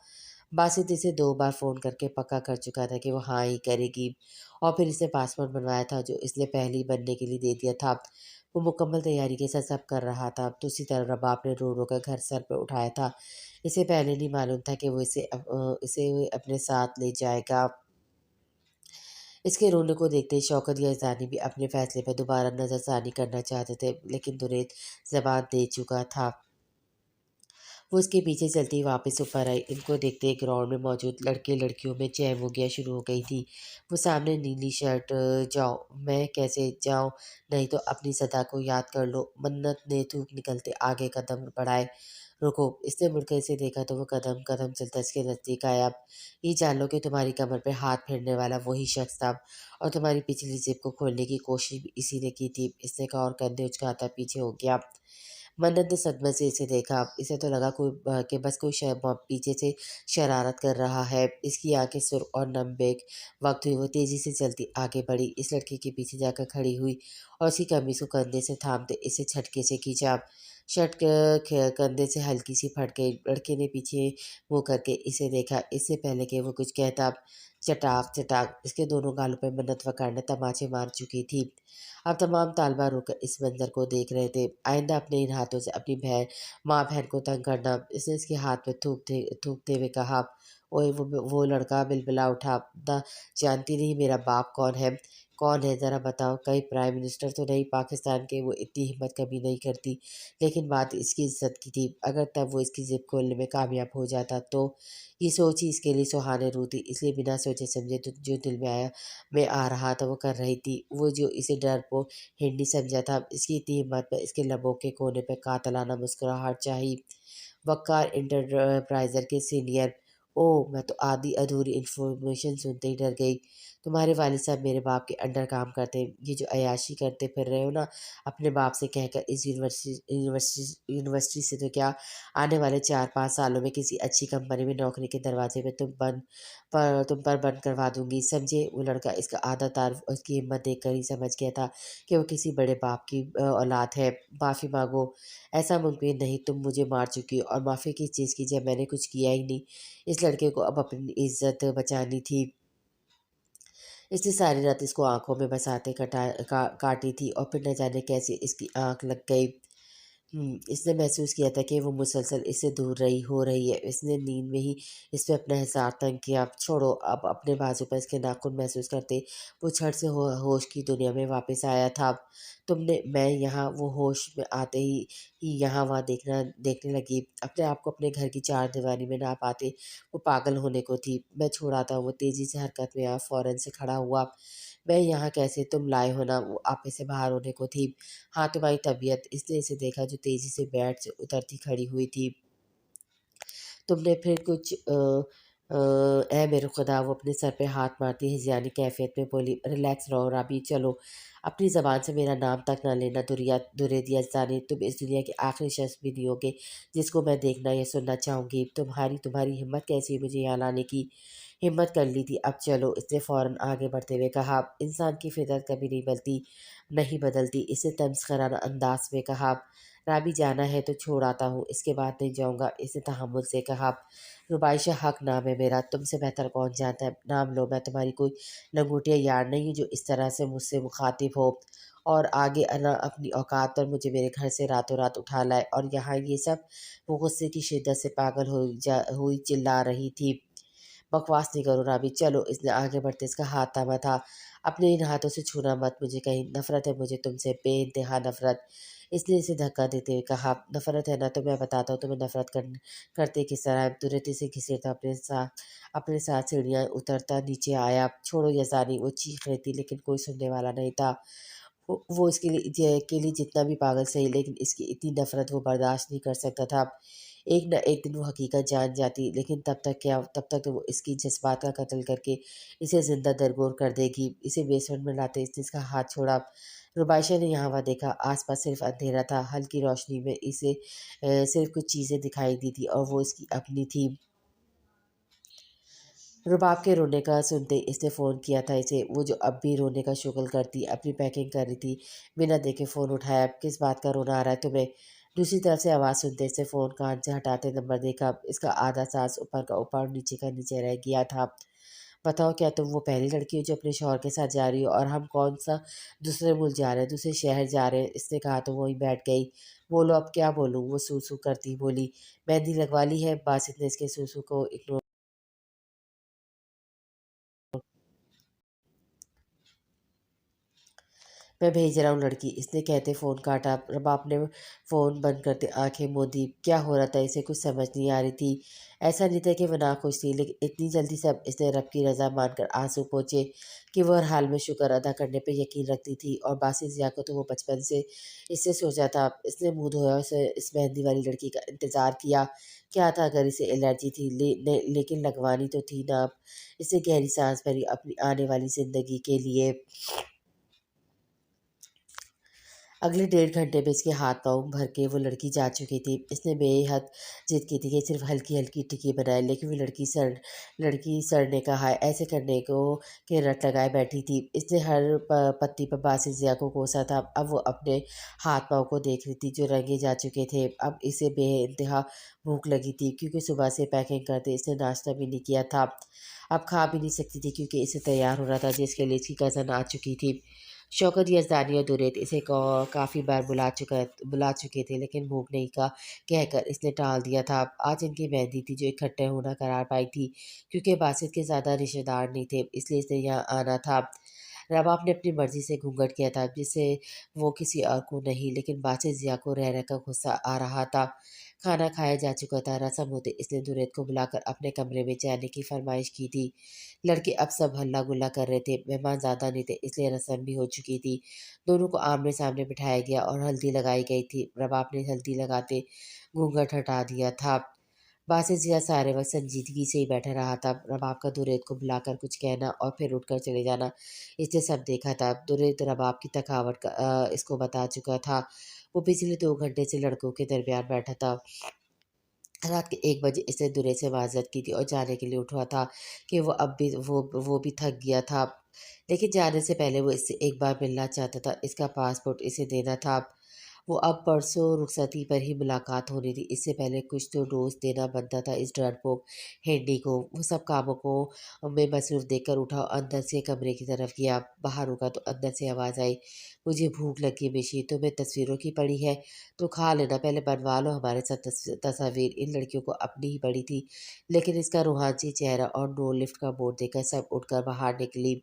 बासित इसे 2 बार फ़ोन करके पक्का कर चुका था कि वो हाँ ही करेगी, और फिर इसने पासपोर्ट बनवाया था जो इसने पहले ही बनने के लिए दे दिया था। वो मुकम्मल तैयारी के साथ सब कर रहा था। तो उसी तरह रबाब ने रो रो कर घर सर पे उठाया था। इसे पहले नहीं मालूम था कि वो इसे अपने साथ ले जाएगा। इसके रोने को देखते ही शौकत याज़दानी भी अपने फ़ैसले पर दोबारा नज़रसानी करना चाहते थे, लेकिन दुरैद ज़बान दे चुका था। वो उसके पीछे चलती हुई वापस ऊपर आई। इनको देखते ही ग्राउंड में मौजूद लड़के लड़कियों में जय शुरू हो गई थी। वो सामने नीली शर्ट, जाओ। मैं कैसे जाऊँ? नहीं तो अपनी सदा को याद कर लो। मन्नत ने थूक निकलते आगे कदम बढ़ाए। रुको। इसने मुड़कर इसे देखा तो वो कदम कदम चलता इसके नज़दीक आया। अब ये जान लो कि तुम्हारी कमर पे हाथ फेरने वाला वही शख्स था, और तुम्हारी पिछली जेब को खोलने की कोशिश भी इसी ने की थी। इसने कहा और कंधे उचकाता पीछे हो गया। मन्नत ने सदमे से इसे देखा। इसे तो लगा कि बस कोई पीछे से शरारत कर रहा है। इसकी आंखें सुर्ख और नम बेक वक्त हुई। वो तेज़ी से चलती आगे बढ़ी, इस लड़के के पीछे जाकर खड़ी हुई और उसकी कमीज़ को कंधे से थामते इसे झटके से खींचा। शर्ट कंधे से हल्की सी फट गई। लड़के ने पीछे मुँह करके इसे देखा, इससे पहले कि वो कुछ कहता। चटाक चटाक इसके दोनों गालों पर मन्नत वकार ने तमाचे मार चुकी थी। अब तमाम तालबा रुक इस मंजर को देख रहे थे। आइंदा अपने इन हाथों से अपनी बहन माँ बहन को तंग करना। इसने इसके हाथ में थूकते हुए कहा, ओए वो लड़का बिलबिला उठा, ना जानती नहीं मेरा बाप कौन है ज़रा बताओ। कहीं प्राइम मिनिस्टर तो नहीं पाकिस्तान के। वो इतनी हिम्मत कभी नहीं करती। लेकिन बात इसकी इज्जत की थी। अगर तब वो इसकी जिप खोलने में कामयाब हो जाता तो। ये सोच ही इसके लिए सुहाने रू थी। इसलिए बिना सोचे समझे तो जो दिल में आ रहा था वो कर रही थी। वो जो इसे डरपोक हिंडी समझा था, इसकी इतनी हिम्मत पर इसके लबों के कोने पर कातलाना मुस्कुराहट चाहिए। वक़ार इंटरप्राइज़र के सीनियर। ओह! मैं तो आधी अधूरी इन्फॉर्मेशन सुनते ही डर गई। तुम्हारे वालिद साहब मेरे बाप के अंडर काम करते हैं। ये जो अय्याशी करते फिर रहे हो ना अपने बाप से कहकर इस यूनिवर्सिटी से तो क्या, आने वाले 4-5 सालों में किसी अच्छी कंपनी में नौकरी के दरवाजे में तुम पर बंद करवा दूँगी, समझे? वो लड़का इसका आधा तारुफ और उसकी हिम्मत देखकर ही समझ गया था कि वो किसी बड़े बाप की औलाद है। माफ़ी माँगो। ऐसा मुमकिन नहीं, तुम मुझे मार चुकी हो और माफ़ी किस चीज़ की जब मैंने कुछ किया ही नहीं। इस लड़के को अब अपनी इज़्ज़त बचानी थी। इसने सारी रात इसको आँखों में बसाते काटी थी और फिर न जाने कैसे इसकी आँख लग गई। इसने महसूस किया था कि वो मुसलसल इससे दूर हो रही है। इसने नींद में ही इस पे अपना हिसार तंग किया। अब छोड़ो, अब अपने बाजू पर इसके नाखून महसूस करते वो छड़ से होश की दुनिया में वापस आया था। तुमने मैं यहाँ वो होश में आते ही यहाँ वहाँ देखने लगी। अपने आप को अपने घर की चार दीवारी में ना पाते वो पागल होने को थी। मैं छोड़ा था। वो तेजी से हरकत में आया, फौरन से खड़ा हुआ। मैं यहाँ कैसे, तुम लाए हो ना? वो आपे से बाहर होने को थी। हाँ, तुम्हारी तबीयत। इसने इसे देखा जो तेजी से बेड से उतरती खड़ी हुई थी। तुमने फिर कुछ ऐ मेरे खुदा, वो अपने सर पे हाथ मारती हिज़ानी कैफियत में बोली, रिलैक्स रहो राबी, चलो। अपनी ज़बान से मेरा नाम तक ना लेना दुरेद यज़दानी। तुम इस दुनिया के आखिरी शख्स भी नहीं होगे जिसको मैं देखना या सुनना चाहूँगी। तुम्हारी हिम्मत कैसी है मुझे यहाँ लाने की? हिम्मत कर ली थी, अब चलो। इसने फ़ौरन आगे बढ़ते हुए कहा। इंसान की फितरत कभी नहीं बदलती। इसने तमस्कराना अंदाज में कहा। राबी, जाना है तो छोड़ आता हूँ, इसके बाद नहीं जाऊँगा। इसने तहम्मुल से कहा। रुबाइशा हक नाम है मेरा, तुमसे बेहतर कौन जानता है? नाम लो, मैं तुम्हारी कोई लंगोटिया यार नहीं हूँ जो इस तरह से मुझसे मुखातिब हो। और आगे अना अपनी औकात पर मुझे मेरे घर से रातों रात उठा लाए और यहाँ ये सब। वो गुस्से की शिद्दत से पागल हुई चिल्ला रही थी। बकवास नहीं करो राबी, चलो। इसने आगे बढ़ते इसका हाथ थामा था। अपने इन हाथों से छूना मत मुझे कहीं। नफरत है मुझे तुमसे, बेइंतहा नफरत। इसने इसे धक्का देते हुए कहा। नफरत है ना, तो मैं बताता हूँ तुम्हें नफरत करते किस तरह है। तुरंत इसे घसीटता अपने साथ सीढ़ियाँ उतरता नीचे आया। छोड़ो यज़ानी, वो चीख रही थी लेकिन कोई सुनने वाला नहीं था। वो इसके लिए जितना भी पागल सही, लेकिन इसकी इतनी नफ़रत वो बर्दाश्त नहीं कर सकता था। एक न एक दिन वो हकीकत जान जाती, लेकिन तब तक तो वो इसकी जज़्बात का कत्ल करके इसे ज़िंदा दरगोर कर देगी। इसे बेसमेंट में लाते इसने इसका हाथ छोड़ा। रुबाइशा ने यहाँ-वहाँ देखा, आस-पास सिर्फ़ अंधेरा था। हल्की रोशनी में इसे सिर्फ़ कुछ चीज़ें दिखाई दी थी और वो इसकी अपनी थी। रुबाब के रोने का सुनते ही इसने फ़ोन किया था इसे, वो जो अब भी रोने का शुगल करती, अपनी पैकिंग कर रही थी। बिना देखे फ़ोन उठाया। किस बात का रोना आ रहा है तुम्हें? दूसरी तरफ से आवाज़ सुनते इसने फ़ोन कान से हटाते नंबर देखा। इसका आधा सांस ऊपर का ऊपर और नीचे का नीचे रह गया था। बताओ, क्या तुम वो पहली लड़की हो जो अपने शौहर के साथ जा रही हो? और हम कौन-सा दूसरे मुल्क जा रहे हैं, दूसरे शहर जा रहे हैं? इसने कहा तो वहीं बैठ गई। बोलो, अब क्या बोलूँ? वो सू-सू करती बोली। मेहंदी लगवा ली है? बासित ने इसके सू-सू को इग्नोर मैं भेज रहा हूँ लड़की, इसने कहते फ़ोन काटा। रबाब ने फ़ोन बंद करते आंखें मूंदी। क्या हो रहा था इसे कुछ समझ नहीं आ रही थी। ऐसा नहीं था कि वो नाखुश थी, लेकिन इतनी जल्दी सब इसने रब की रज़ा मानकर आंसू पोंछे कि वो हर हाल में शुक्र अदा करने पे यकीन रखती थी। और बासी ज़िया को तो वो बचपन से इससे सोचा था। इसने मुँह धोया, उसे इस मेहंदी वाली लड़की का इंतज़ार किया। क्या था अगर इसे एलर्जी थी, लेकिन लगवानी तो थी ना अब। इसने गहरी सांस भरी अपनी आने वाली ज़िंदगी के लिए। अगले 1.5 घंटे में इसके हाथ पाँव भर के वो लड़की जा चुकी थी। इसने बेहद ज़िद की थी कि सिर्फ़ हल्की-हल्की टिक्की बनाए, लेकिन वो लड़की सर ने कहा ऐसे करने को के रट लगाए बैठी थी। इसने हर पत्ती पर बासी ज़िया को कोसा था। अब वो अपने हाथ-पाँव को देख रही थी जो रंगे जा चुके थे। अब इसे बेइंतहा भूख लगी थी क्योंकि सुबह से पैकिंग करते इसने नाश्ता भी नहीं किया था। अब खा भी नहीं सकती थी क्योंकि इसे तैयार होना था जिसके लिए इसकी कज़न आ चुकी थी। शौकत याज़दानी और दुरैत इसे काफ़ी बार बुला चुके थे, लेकिन भूख नहीं का कहकर इसने टाल दिया था। आज इनकी मेहंदी थी जो इकट्ठे होना करार पाई थी, क्योंकि बासित के ज़्यादा रिश्तेदार नहीं थे, इसलिए इसने यहाँ आना था। रबाब ने अपनी मर्ज़ी से घूँघट किया था, जिससे वो किसी और को नहीं, लेकिन बासित ज़िया को रह रह कर गुस्सा आ रहा था। खाना खाया जा चुका था। रस्म होते इसने दुरैत को बुलाकर अपने कमरे में जाने की फरमाइश की थी। लड़के अब सब हल्ला गुल्ला कर रहे थे। मेहमान ज़्यादा नहीं थे, इसलिए रस्म भी हो चुकी थी। दोनों को आमने सामने बिठाया गया और हल्दी लगाई गई थी। रबाब ने हल्दी लगाते घूंघट हटा दिया था। बासित जिया सारे वक्त संजीदगी से ही बैठा रहा था। रबाब का दुरैत को बुलाकर कुछ कहना और फिर उठकर चले जाना, इसने सब देखा था। दुरैत रबाब की थकावट का इसको बता चुका था। वो पिछले 2 घंटे से लड़कों के दरमियान बैठा था। रात के 1 बजे इसने दूल्हे से माज़रत की थी और जाने के लिए उठा था कि वो अब भी वो भी थक गया था। लेकिन जाने से पहले वो इससे एक बार मिलना चाहता था। इसका पासपोर्ट इसे देना था। वो अब परसों रुखसती पर ही मुलाकात होनी थी। इससे पहले कुछ तो डोज़ देना बनता था इस डरपोक हिंडी को। वो सब कामों को में मसरूफ़ देखकर उठा और अंदर से कमरे की तरफ गया। बाहर रुका तो अंदर से आवाज़ आई, मुझे भूख लगी मिशी, तुम्हें तस्वीरों की पड़ी है तो खा लेना, पहले बनवा लो हमारे साथ तस्वीर। इन लड़कियों को अपनी ही पड़ी थी, लेकिन इसका रूहानी चेहरा और नो लिफ्ट का बोर्ड देखकर सब उठकर बाहर निकली।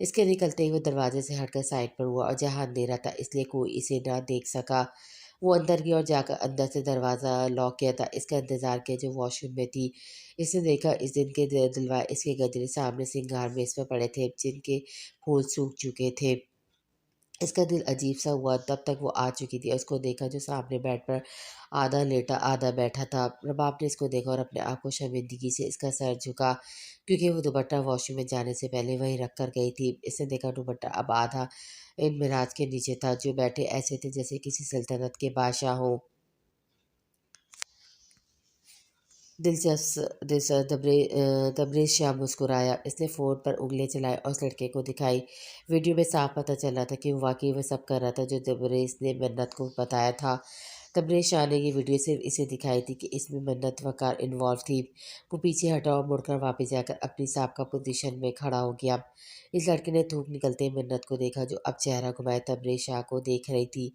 इसके निकलते ही वो दरवाजे से हटकर साइड पर हुआ और जहाँ अंधेरा था इसलिए कोई इसे ना देख सका। वो अंदर गया और जाकर अंदर से दरवाज़ा लॉक किया था। इसका इंतज़ार किया जो वॉशरूम में थी। इसने देखा इस दिन के दिलवाए इसके गजरे सामने सिंगार मेज़ पर पड़े थे, जिनके फूल सूख चुके थे। इसका दिल अजीब-सा हुआ, तब तक वो आ चुकी थी और उसको देखा जो सामने बेड पर आधा लेटा, आधा बैठा था। रबाब ने इसको देखा और अपने आप को शर्मिंदगी से इसका सर झुका, क्योंकि वो दुपट्टा वॉशरूम में जाने से पहले वहीं रख कर गई थी। इसने देखा दुपट्टा अब आधा इन मिराज के नीचे था, जो बैठे ऐसे थे जैसे किसी सल्तनत के बादशाह हों। तबरेज़ शाह मुस्कुराया। इसने फ़ोन पर उँगलियाँ चलाई और उस लड़के को दिखाई। वीडियो में साफ पता चल रहा था कि वो वाक़ई वो सब कर रहा था जो तबरेज़ ने मन्नत को बताया था। तबरेज़ शाह ने ये वीडियो सिर्फ़ इसे दिखाई थी कि इसमें मन्नत वक़ार इन्वॉल्व थी। वो पीछे हटा और मुड़कर वापस जाकर अपनी साबका पोज़ीशन में खड़ा हो गया। इस लड़के ने थूक निकलते ही मन्नत को देखा, जो अब चेहरा घुमाए तबरेज़ शाह को देख रही थी।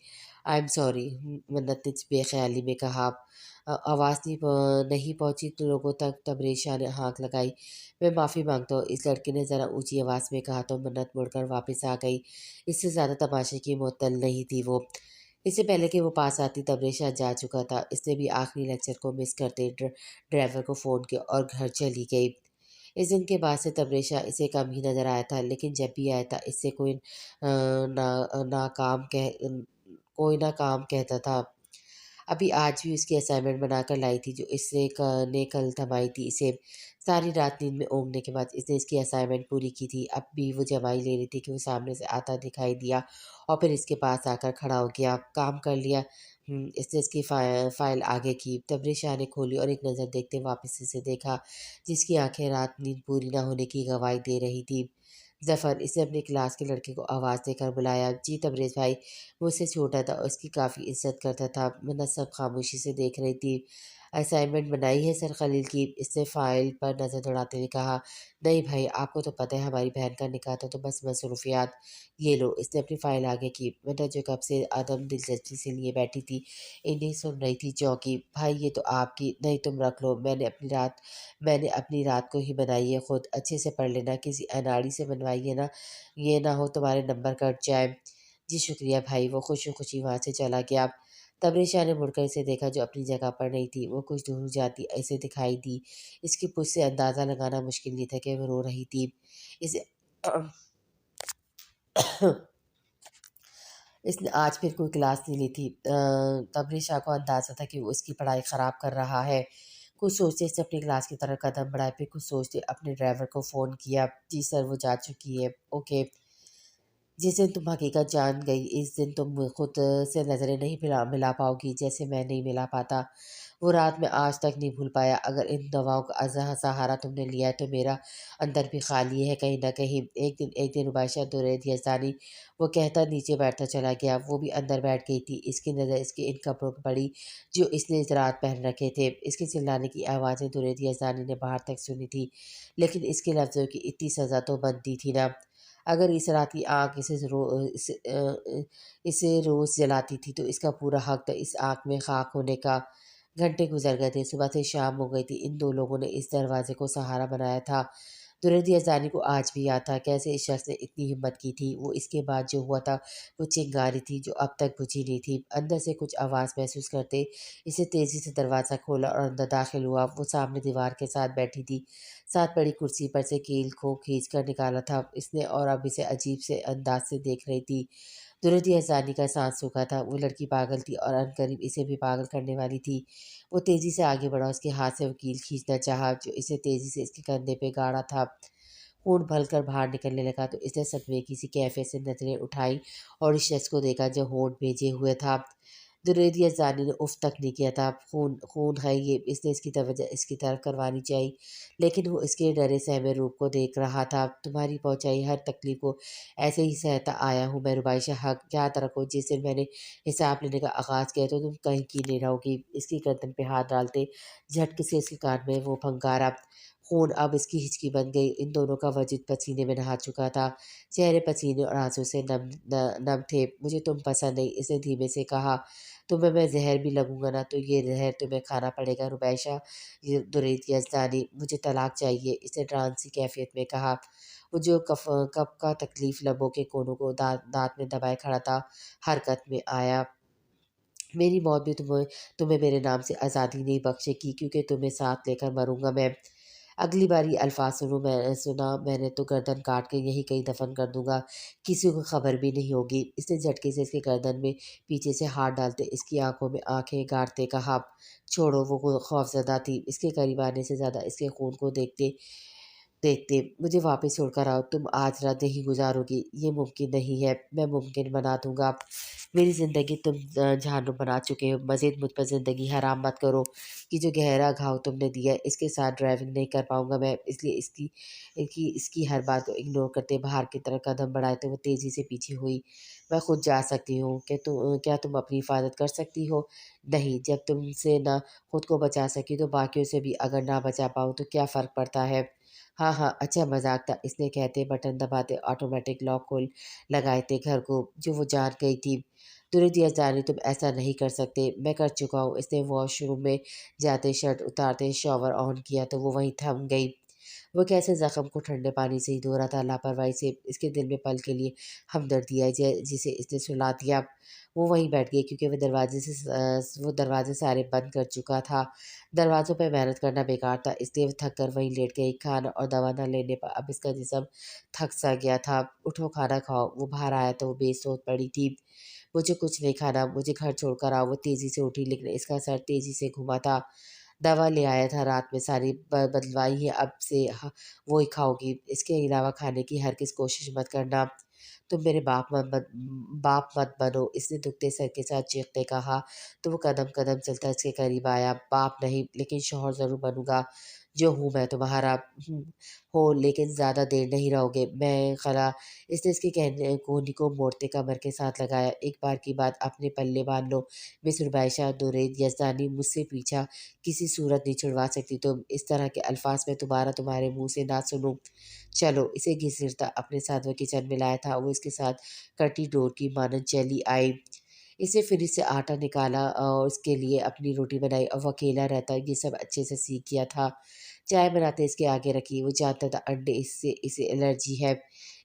आई एम सॉरी, मन्नत ने बेख़याली में कहा। आवाज़ नहीं पहुँची तो लोगों तक, तब रेशा ने हाँक लगाई। मैं माफ़ी माँगता हूँ, इस लड़के ने ज़रा ऊँची आवाज़ में कहा तो मन्नत मुड़कर वापस आ गई। इससे ज़्यादा तमाशे की मुअत्तल नहीं थी वो। इससे पहले कि वो पास आती तब रेशा जा चुका था। इसने भी आखिरी लेक्चर को मिस करते ड्राइवर को फ़ोन किया और घर चली गई। इस दिन के बाद से तबरेशा इसे कम ही नज़र आया था, लेकिन जब भी आया था इससे कोई ना काम कहता था। अभी आज भी उसकी असाइनमेंट बनाकर लाई थी जो ने कल थमाई थी इसे। सारी रात नींद में ऊँघने के बाद इसने इसकी असाइनमेंट पूरी की थी। अब भी वो जवाई ले रही थी कि वो सामने से आता दिखाई दिया और फिर इसके पास आकर खड़ा हो गया। काम कर लिया? इसने इसकी फ़ाइल आगे की। तबरेज़ शाह ने खोली और एक नज़र देखते वापस इसे देखा, जिसकी आँखें रात नींद पूरी न होने की गवाही दे रही थी। ज़फ़र, इसने अपनी क्लास के लड़के को आवाज़ देकर बुलाया। जी तबरेज़ भाई। वो उससे छोटा था और उसकी काफ़ी इज़्ज़त करता था। वरना सब खामोशी से देख रही थी। असाइनमेंट बनाई है सर खलील की? इसने फ़ाइल पर नज़र दौड़ाते हुए कहा। नहीं भाई, आपको तो पता है हमारी बहन का निकाह था तो बस मसरूफ़ियात। ये लो। इसने अपनी फ़ाइल आगे की। वरना जो कब से अदम दिलचस्पी से लिए बैठी थी, इन्हें सुन रही थी चौंकी। भाई ये तो आपकी, नहीं तुम रख लो, मैंने अपनी रात को ही बनाई है खुद। अच्छे से पढ़ लेना, किसी अनाड़ी से बनवाई है ना, ये ना हो तुम्हारे नंबर कट जाए। जी शुक्रिया भाई। वो खुशी-खुशी वहाँ से चला गया। तबरेज़ शाह ने मुड़कर इसे देखा जो अपनी जगह पर नहीं थी। वो कुछ दूर जाती ऐसे दिखाई दी। इसकी पूँछ से अंदाज़ा लगाना मुश्किल नहीं था कि वो रो रही थी। इसे इसने आज फिर कोई क्लास नहीं ली थी। तबरेज़ शाह को अंदाज़ा था कि वो उसकी पढ़ाई ख़राब कर रहा है। कुछ सोचते इसने अपनी क्लास की तरफ कदम बढ़ाए, फिर कुछ सोचते अपने ड्राइवर को फ़ोन किया। जी सर, वो जा चुकी है। ओके। जिस दिन तुम हकीकत जान गई, इस दिन तुम खुद से नज़रें नहीं मिला मिला पाओगी, जैसे मैं नहीं मिला पाता। वो रात मैं आज तक नहीं भूल पाया। अगर इन दवाओं का सहारा तुमने लिया है तो मेरा अंदर भी खाली है कहीं न कहीं। एक दिन रुबाइशा दुरैद यज़दानी, वो कहता नीचे बैठता चला गया। वो भी अंदर बैठ गई थी। इसकी नज़र इसके इन कपड़ों पर पड़ी जो इसने इस रात पहन रखे थे। इसके चिल्लाने की आवाज़ें दुरैद यज़दानी ने बाहर तक सुनी थी, लेकिन इसके लफ्ज़ों की इतनी सज़ा तो बनती थी ना। अगर इस रात की आँख इसे रोज़ जलाती थी तो इसका पूरा हक था इस आँख में खाक होने का। घंटे गुज़र गए थे, सुबह से शाम हो गई थी। इन 2 लोगों ने इस दरवाज़े को सहारा बनाया था। दुर्द अज़ानी को आज भी याद था, कैसे इस शख़्स ने इतनी हिम्मत की थी। वो इसके बाद जो हुआ था, वो चिंगारी थी जो अब तक बुझी नहीं थी। अंदर से कुछ आवाज़ महसूस करते, इसे तेज़ी से दरवाज़ा खोला और अंदर दाखिल हुआ। वो सामने दीवार के साथ बैठी थी। साथ पड़ी कुर्सी पर से कील को खींच कर निकाला था इसने और अब इसे अजीब से अंदाज से देख रही थी। दुर्द अज़ानी का साँस सूखा था। वो लड़की पागल थी और अनकरीब इसे भी पागल करने वाली थी। वो तेज़ी से आगे बढ़ा, उसके हाथ से वकील खींचना चाहा, जो इसे तेज़ी से इसके कंधे पे गाड़ा था। खून उबलकर बाहर निकलने लगा तो इसने सदमे की सी कैफियत से नज़रें उठाई और इस शख्स को देखा जो होंठ भेजे हुए था। दुरेदिया जानी ने उफ़ तक नहीं किया था। खून खून है ये, इसने इसकी तवज्जो इसकी तरफ करवानी चाहिए, लेकिन वो इसके डरे सहमे रूप को देख रहा था। तुम्हारी पहुँचाई हर तकलीफ़ को ऐसे ही सहता आया हूँ मैं रुबाइशा हक़, याद रखो जिस दिन मैंने हिसाब लेने का आगाज़ किया तो तुम कहीं की नहीं रहोगी। इसकी गर्दन पे हाथ डालते झटके से इसके कान में वो फंकारा। खून अब इसकी हिचकी बन गई। इन दोनों का वजूद पसीने में नहा चुका था। चेहरे पसीने और आंसू से नम थे। मुझे तुम पसंद नहीं, इसने धीमे से कहा। तुम्हें मैं ज़हर भी लगूंगा ना तो ये ज़हर तुम्हें खाना पड़ेगा रुबैशा। ये दुरेत यज़दानी, मुझे तलाक चाहिए, इसने डांस सी कैफियत में कहा। वो जो कप का तकलीफ लबों के कोनों को दांत में दबाए खड़ा था, हरकत में आया। मेरी मौत भी तुम्हें तुम्हें मेरे नाम से आज़ादी नहीं बख्शेगी, क्योंकि तुम्हें साथ लेकर मरूंगा मैं। अगली बार ये अल्फाज सुना मैंने तो गर्दन काट के यहीं कहीं दफन कर दूंगा, किसी को खबर भी नहीं होगी। इसने झटके से इसके गर्दन में पीछे से हाथ डालते इसकी आंखों में आंखें गाड़ते कहा, छोड़ो। वो खौफजदा थी, इसके करीब आने से ज़्यादा इसके खून को देखते देखते। मुझे वापस छोड़कर आओ, तुम आज रात यहीं गुजारोगी, ये मुमकिन नहीं है। मैं मुमकिन बना दूंगा। मेरी ज़िंदगी तुम जहन्नुम बना चुके हो। मज़ीद मुझ पर ज़िंदगी हराम मत करो। कि जो गहरा घाव तुमने दिया है, इसके साथ ड्राइविंग नहीं कर पाऊंगा मैं, इसलिए इसकी हर बात को इग्नोर करते बाहर की तरफ कदम बढ़ाए तो वो तेज़ी से पीछे हुई। मैं खुद जा सकती हूँ, क्या तुम अपनी हिफाजत कर सकती हो? नहीं, जब तुमसे ना खुद को बचा सकी तो बाकियों से भी अगर ना बचा पाऊँ तो क्या फ़र्क पड़ता है? हाँ हाँ, अच्छा मजाक था, इसने कहते बटन दबाते ऑटोमेटिक लॉक खोल लगाए थे घर को, जो वो जान गई थी। दुर्दिया जानी, तुम ऐसा नहीं कर सकते, मैं कर चुका हूँ। इसने वॉशरूम में जाते शर्ट उतारते शॉवर ऑन किया तो वो वहीं थम गई। वो कैसे ज़ख्म को ठंडे पानी से ही धो रहा था, लापरवाही से इसके दिल में पल के लिए हमदर्दी आई, जिसे इसने सुला दिया। वो वहीं बैठ गई क्योंकि वो दरवाजे सारे बंद कर चुका था। दरवाज़ों पे मेहनत करना बेकार था, इसलिए वो थक कर वहीं लेट गई। खाना और दवा न लेने पर अब इसका जिस्म थक सा गया था। उठो खाना खाओ। वो बाहर आया तो वो बेसोध पड़ी थी। मुझे कुछ नहीं खाना, मुझे घर छोड़कर आओ। वो तेज़ी से उठी, लेकिन इसका सर तेज़ी से घुमा था। दवा ले आया था रात में सारी, बदलवाई है अब से, वो ही खाओगी। इसके अलावा खाने की हरगिज़ कोशिश मत करना। तुम मेरे बाप मत बनो, इसने दुखते सर के साथ चीखते कहा। तो वो कदम कदम चलता इसके करीब आया। बाप नहीं, लेकिन शौहर ज़रूर बनूंगा। जो हूँ मैं तुम्हारा। हूँ हो, लेकिन ज़्यादा देर नहीं रहोगे। मैं खला। इसने इसके कहने कोहनी को मोड़ते कमर के साथ लगाया। एक बार की बात अपने पल्ले बांध लो मिस रुबाइशा दुरैद यज़दानी, मुझसे पीछा किसी सूरत नहीं छुड़वा सकती तुम। इस तरह के अल्फाज में दोबारा तुम्हारे मुंह से ना सुनूं। चलो। इसे घसीटता अपने साथ वो किचन में लाया था। वो इसके साथ कटी डोर की मानद चली आई। इसे फ्रिज से आटा निकाला और उसके लिए अपनी रोटी बनाई और वो अकेला रहता ये सब अच्छे से सीख गया था। चाय बनाते इसके आगे रखी। वो जानता था अंडे इससे इसे एलर्जी है।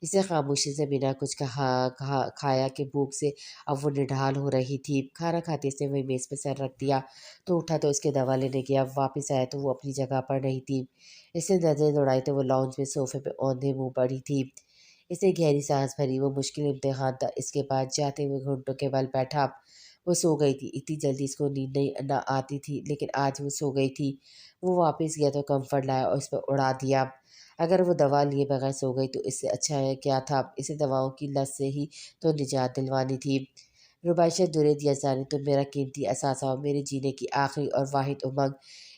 इसे खामोशी से बिना कुछ खाया कि भूख से अब वो निढाल हो रही थी। खाना खाते इसने वही मेज़ पे सर रख दिया तो उठा तो इसके दवा लेने गया। वापस आया तो वो अपनी जगह पर नहीं थी। इसने नजरें दौड़ाई तो वो लॉन्ज में सोफे पे औंधे मुंह पड़ी थी। इसने गहरी सांस भरी। वो मुश्किल इम्तिहान था। इसके बाद जाते हुए घुटनों के बल बैठा। वो सो गई थी। इतनी जल्दी इसको नींद नहीं न आती थी, लेकिन आज वो सो गई थी। वो वापस गया तो कम्फर्ट लाया और इस पर उड़ा दिया। اگر وہ دوا لیے بغیر سو گئی تو اس سے اچھا ہے کیا تھا، اسے دواؤں کی لت سے ہی تو نجات دلوانی تھی۔ ربائشہ درید یزدانی تو میرا قیمتی اثاثہ اور میرے جینے کی آخری اور واحد امنگ۔